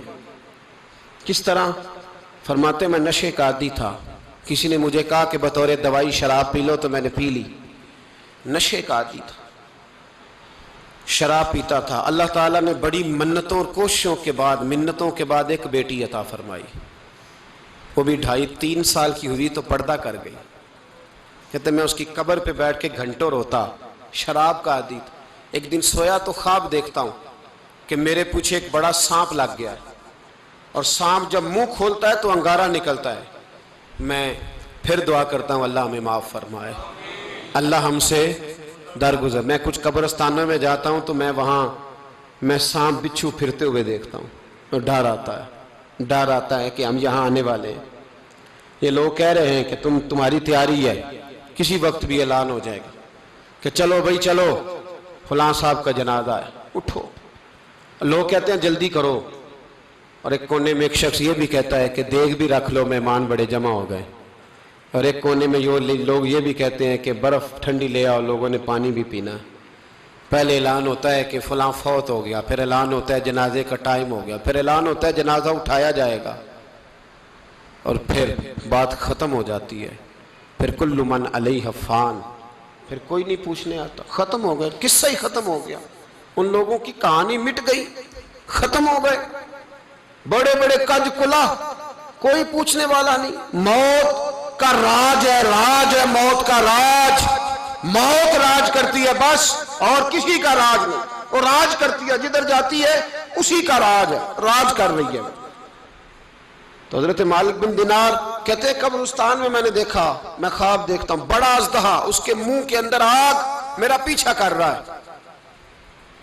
کس طرح؟ فرماتے میں نشے کا عادی تھا، کسی نے مجھے کہا کہ بطور دوائی شراب پی لو تو میں نے پی لی، نشے کا عادی تھا، شراب پیتا تھا۔ اللہ تعالیٰ نے بڑی منتوں اور کوششوں کے بعد، منتوں کے بعد ایک بیٹی عطا فرمائی، وہ بھی 2.5-3 سال کی ہوئی تو پردہ کر گئی۔ کہتے میں اس کی قبر پہ بیٹھ کے گھنٹوں روتا شراب کا عادی تھا. ایک دن سویا تو خواب دیکھتا ہوں کہ میرے پیچھے ایک بڑا سانپ لگ گیا ہے، اور سانپ جب منہ کھولتا ہے تو انگارہ نکلتا ہے. میں پھر دعا کرتا ہوں اللہ ہمیں معاف فرمائے، اللہ ہم سے درگزر. میں کچھ قبرستانوں میں جاتا ہوں تو میں سانپ بچھو پھرتے ہوئے دیکھتا ہوں تو ڈر آتا ہے کہ ہم یہاں آنے والے ہیں. یہ لوگ کہہ رہے ہیں کہ تمہاری تیاری ہے، کسی وقت بھی اعلان ہو جائے گا کہ چلو بھائی چلو فلاں صاحب کا جنازہ ہے، اٹھو. لوگ کہتے ہیں جلدی کرو، اور ایک کونے میں ایک شخص یہ بھی کہتا ہے کہ دیگ بھی رکھ لو، مہمان بڑے جمع ہو گئے. اور ایک کونے میں لوگ یہ بھی کہتے ہیں کہ برف ٹھنڈی لے آؤ، لوگوں نے پانی بھی پینا. پہلے اعلان ہوتا ہے کہ فلاں فوت ہو گیا، پھر اعلان ہوتا ہے جنازے کا ٹائم ہو گیا، پھر اعلان ہوتا ہے جنازہ اٹھایا جائے گا، اور پھر بات ختم ہو جاتی ہے. پھر کل من علیہ فان، پھر کوئی نہیں پوچھنے آتا. ختم ہو گئے، قصہ ہی ختم ہو گیا. ان لوگوں کی کہانی مٹ گئی، ختم ہو گئے. بڑے بڑے کج کلا، کوئی پوچھنے والا نہیں. موت کا راج ہے، راج ہے موت کا راج. موت راج کرتی ہے بس، اور کسی کا راج نہیں. وہ راج کرتی ہے، جدھر جاتی ہے اسی کا راج ہے، راج کر رہی ہے. تو حضرت مالک بن دینار کہتے ہیں قبرستان میں نے دیکھا، میں خواب دیکھتا ہوں بڑا اژدہا، اس کے منہ کے اندر آگ میرا پیچھا کر رہا ہے.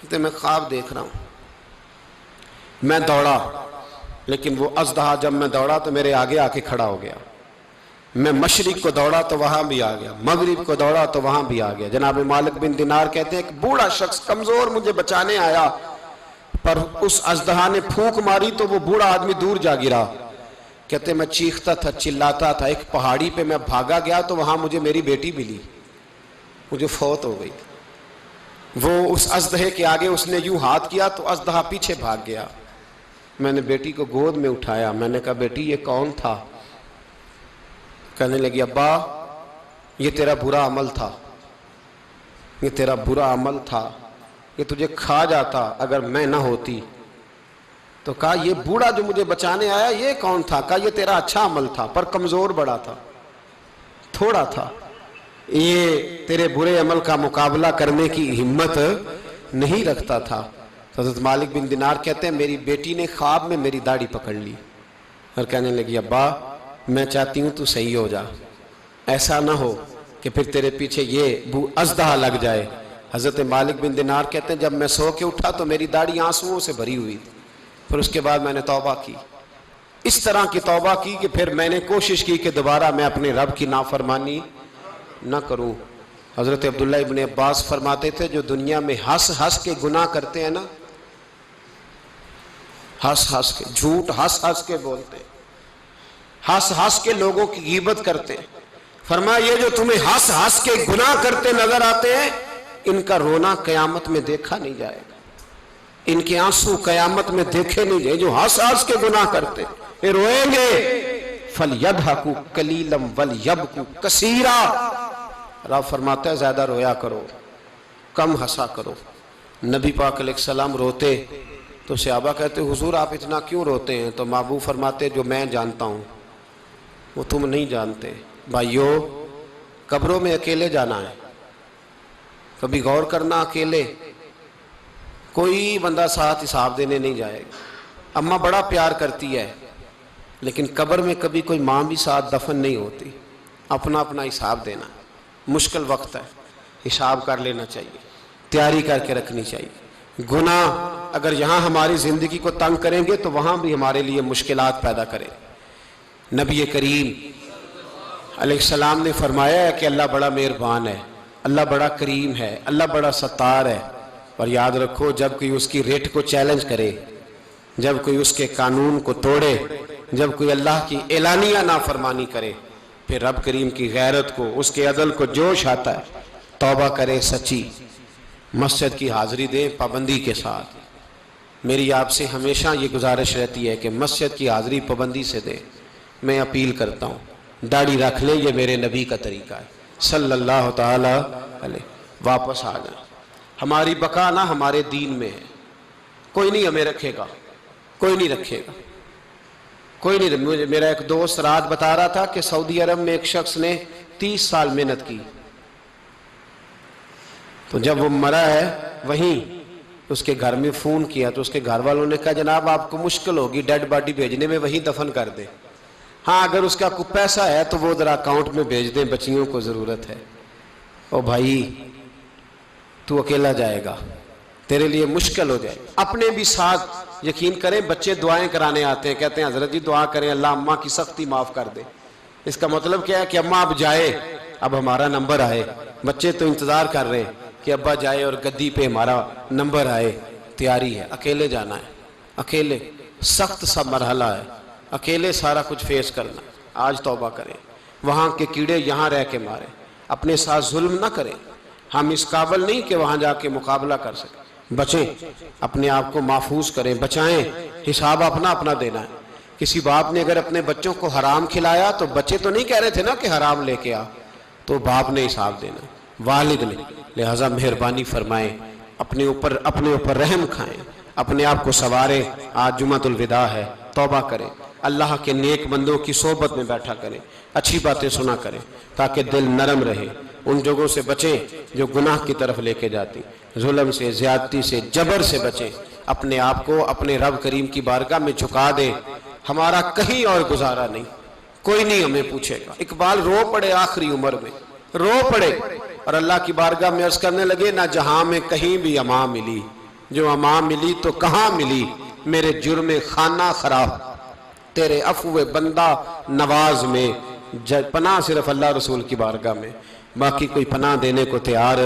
کہتے ہیں میں خواب دیکھ رہا ہوں. میں دوڑا، لیکن وہ اژدہا جب میں دوڑا تو میرے آگے آ کے کھڑا ہو گیا. میں مشرق کو دوڑا تو وہاں بھی آ گیا، مغرب کو دوڑا تو وہاں بھی آ گیا. جناب مالک بن دینار کہتے ہیں ایک بوڑھا شخص کمزور مجھے بچانے آیا، پر اس اژدہا نے پھونک ماری تو وہ بوڑھا آدمی دور جا گرا. کہتے میں چیختا تھا، چلاتا تھا. ایک پہاڑی پہ میں بھاگا گیا تو وہاں مجھے میری بیٹی ملی، مجھے فوت ہو گئی. وہ اس اژدہے کے آگے اس نے یوں ہاتھ کیا تو اژدہا پیچھے بھاگ گیا. میں نے بیٹی کو گود میں اٹھایا، میں نے کہا بیٹی یہ کون تھا؟ کہنے لگی ابا یہ تیرا برا عمل تھا، یہ تیرا برا عمل تھا، یہ تجھے کھا جاتا اگر میں نہ ہوتی. تو کہا یہ بوڑھا جو مجھے بچانے آیا یہ کون تھا؟ کہا یہ تیرا اچھا عمل تھا، پر کمزور بڑا تھا، تھوڑا تھا، یہ تیرے برے عمل کا مقابلہ کرنے کی ہمت نہیں رکھتا تھا. حضرت مالک بن دینار کہتے ہیں میری بیٹی نے خواب میں میری داڑھی پکڑ لی اور کہنے لگی ابا میں چاہتی ہوں تو صحیح ہو جا، ایسا نہ ہو کہ پھر تیرے پیچھے یہ اژدہا لگ جائے. حضرت مالک بن دینار کہتے ہیں جب میں سو کے اٹھا تو میری داڑھی آنسوؤں سے بھری ہوئی تھی. پھر اس کے بعد میں نے توبہ کی، اس طرح کی توبہ کی کہ پھر میں نے کوشش کی کہ دوبارہ میں اپنے رب کی نافرمانی نہ کروں. حضرت عبداللہ ابن عباس فرماتے تھے جو دنیا میں ہنس ہنس کے گناہ کرتے ہیں نا، ہنس ہنس کے جھوٹ ہنس ہنس کے بولتے ہیں، ہنس ہنس کے لوگوں کی غیبت کرتے ہیں، فرمایا یہ جو تمہیں ہنس ہنس کے گناہ کرتے نظر آتے ہیں ان کا رونا قیامت میں دیکھا نہیں جائے گا، ان کے آنسو قیامت میں دیکھے نہیں جائے. جو ہنس ہنس کے گناہ کرتے یہ روئیں گے. فَلْيَضْحَكُوا قَلِيلًا وَلْيَبْكُوا كَثِيرًا. رب فرماتا ہے زیادہ رویا کرو، کم ہنسا کرو. نبی پاک علیہ السلام روتے تو صحابہ کہتے حضور آپ اتنا کیوں روتے ہیں؟ تو محبوب فرماتے جو میں جانتا ہوں وہ تم نہیں جانتے. بھائیو قبروں میں اکیلے جانا ہے، کبھی غور کرنا، اکیلے کوئی بندہ ساتھ حساب دینے نہیں جائے گا. اماں بڑا پیار کرتی ہے لیکن قبر میں کبھی کوئی ماں بھی ساتھ دفن نہیں ہوتی. اپنا اپنا حساب دینا، مشکل وقت ہے، حساب کر لینا چاہیے، تیاری کر کے رکھنی چاہیے. گناہ اگر یہاں ہماری زندگی کو تنگ کریں گے تو وہاں بھی ہمارے لیے مشکلات پیدا کریں. نبی کریم علیہ السلام نے فرمایا ہے کہ اللہ بڑا مہربان ہے، اللہ بڑا کریم ہے، اللہ بڑا ستار ہے. اور یاد رکھو جب کوئی اس کی ریٹ کو چیلنج کرے، جب کوئی اس کے قانون کو توڑے، جب کوئی اللہ کی اعلانیہ نافرمانی کرے، پھر رب کریم کی غیرت کو، اس کے عدل کو جوش آتا ہے. توبہ کرے سچی، مسجد کی حاضری دیں پابندی کے ساتھ. میری آپ سے ہمیشہ یہ گزارش رہتی ہے کہ مسجد کی حاضری پابندی سے دیں. میں اپیل کرتا ہوں داڑھی رکھ لیں، یہ میرے نبی کا طریقہ ہے صلی اللہ تعالی علیہ. واپس آ جائیں. ہماری بقا نہ ہمارے دین میں ہے. کوئی نہیں ہمیں رکھے گا، کوئی نہیں رکھے گا، کوئی نہیں. میرا ایک دوست رات بتا رہا تھا کہ سعودی عرب میں ایک شخص نے 30 سال محنت کی، تو جب وہ مرا ہے وہیں اس کے گھر میں فون کیا تو اس کے گھر والوں نے کہا جناب آپ کو مشکل ہوگی ڈیڈ باڈی بھیجنے میں، وہیں دفن کر دیں، ہاں اگر اس کا کوئی پیسہ ہے تو وہ ذرا اکاؤنٹ میں بھیج دیں، بچیوں کو ضرورت ہے۔ او بھائی تو اکیلا جائے گا، تیرے لیے مشکل ہو جائے۔ اپنے بھی ساتھ یقین کریں، بچے دعائیں کرانے آتے ہیں، کہتے ہیں حضرت جی دعا کریں اللہ اماں کی سختی معاف کر دے۔ اس کا مطلب کیا ہے کہ اماں اب جائے، اب ہمارا نمبر آئے۔ بچے تو انتظار کر رہے ہیں کہ ابا جائے اور گدی پہ ہمارا نمبر آئے، تیاری ہے۔ اکیلے جانا ہے، اکیلے، سخت سا مرحلہ ہے، اکیلے سارا کچھ فیس کرنا۔ آج توبہ کریں، وہاں کے کیڑے یہاں رہ کے مارے، اپنے ساتھ ظلم نہ کریں۔ ہم اس قابل نہیں کہ وہاں جا کے مقابلہ کر سکیں، بچیں، اپنے آپ کو محفوظ کریں، بچائیں، حساب اپنا اپنا دینا ہے۔ کسی باپ نے اگر اپنے بچوں کو حرام کھلایا تو بچے تو نہیں کہہ رہے تھے نا کہ حرام لے کے آ، تو باپ نے حساب دینا، والد نے۔ لہٰذا مہربانی فرمائیں، اپنے اوپر رحم کھائیں، اپنے آپ کو سنواریں۔ آج جمعۃ الوداع ہے، توبہ کریں، اللہ کے نیک بندوں کی صحبت میں بیٹھا کریں، اچھی باتیں سنا کریں تاکہ دل نرم رہے۔ ان جگہوں سے بچیں جو گناہ کی طرف لے کے جاتی، ظلم سے، زیادتی سے، جبر سے بچیں۔ اپنے آپ کو اپنے رب کریم کی بارگاہ میں جھکا دیں۔ ہمارا کہیں اور گزارا نہیں، کوئی نہیں ہمیں پوچھے گا۔ اقبال رو پڑے آخری عمر میں، رو پڑے اور اللہ کی بارگاہ میں عرض کرنے لگے، نہ جہاں میں کہیں بھی امان ملی، جو امان ملی تو کہاں ملی، میرے جرم خانہ خراب، تیرے عفو بندہ نواز میں، پناہ صرف اللہ رسول کی بارگاہ میں، باقی کوئی پناہ دینے کو تیار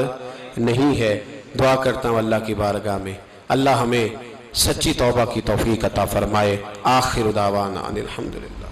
نہیں ہے۔ دعا کرتا ہوں اللہ کی بارگاہ میں اللہ ہمیں سچی توبہ کی توفیق عطا فرمائے۔ آخر دعوانا ان الحمدللہ۔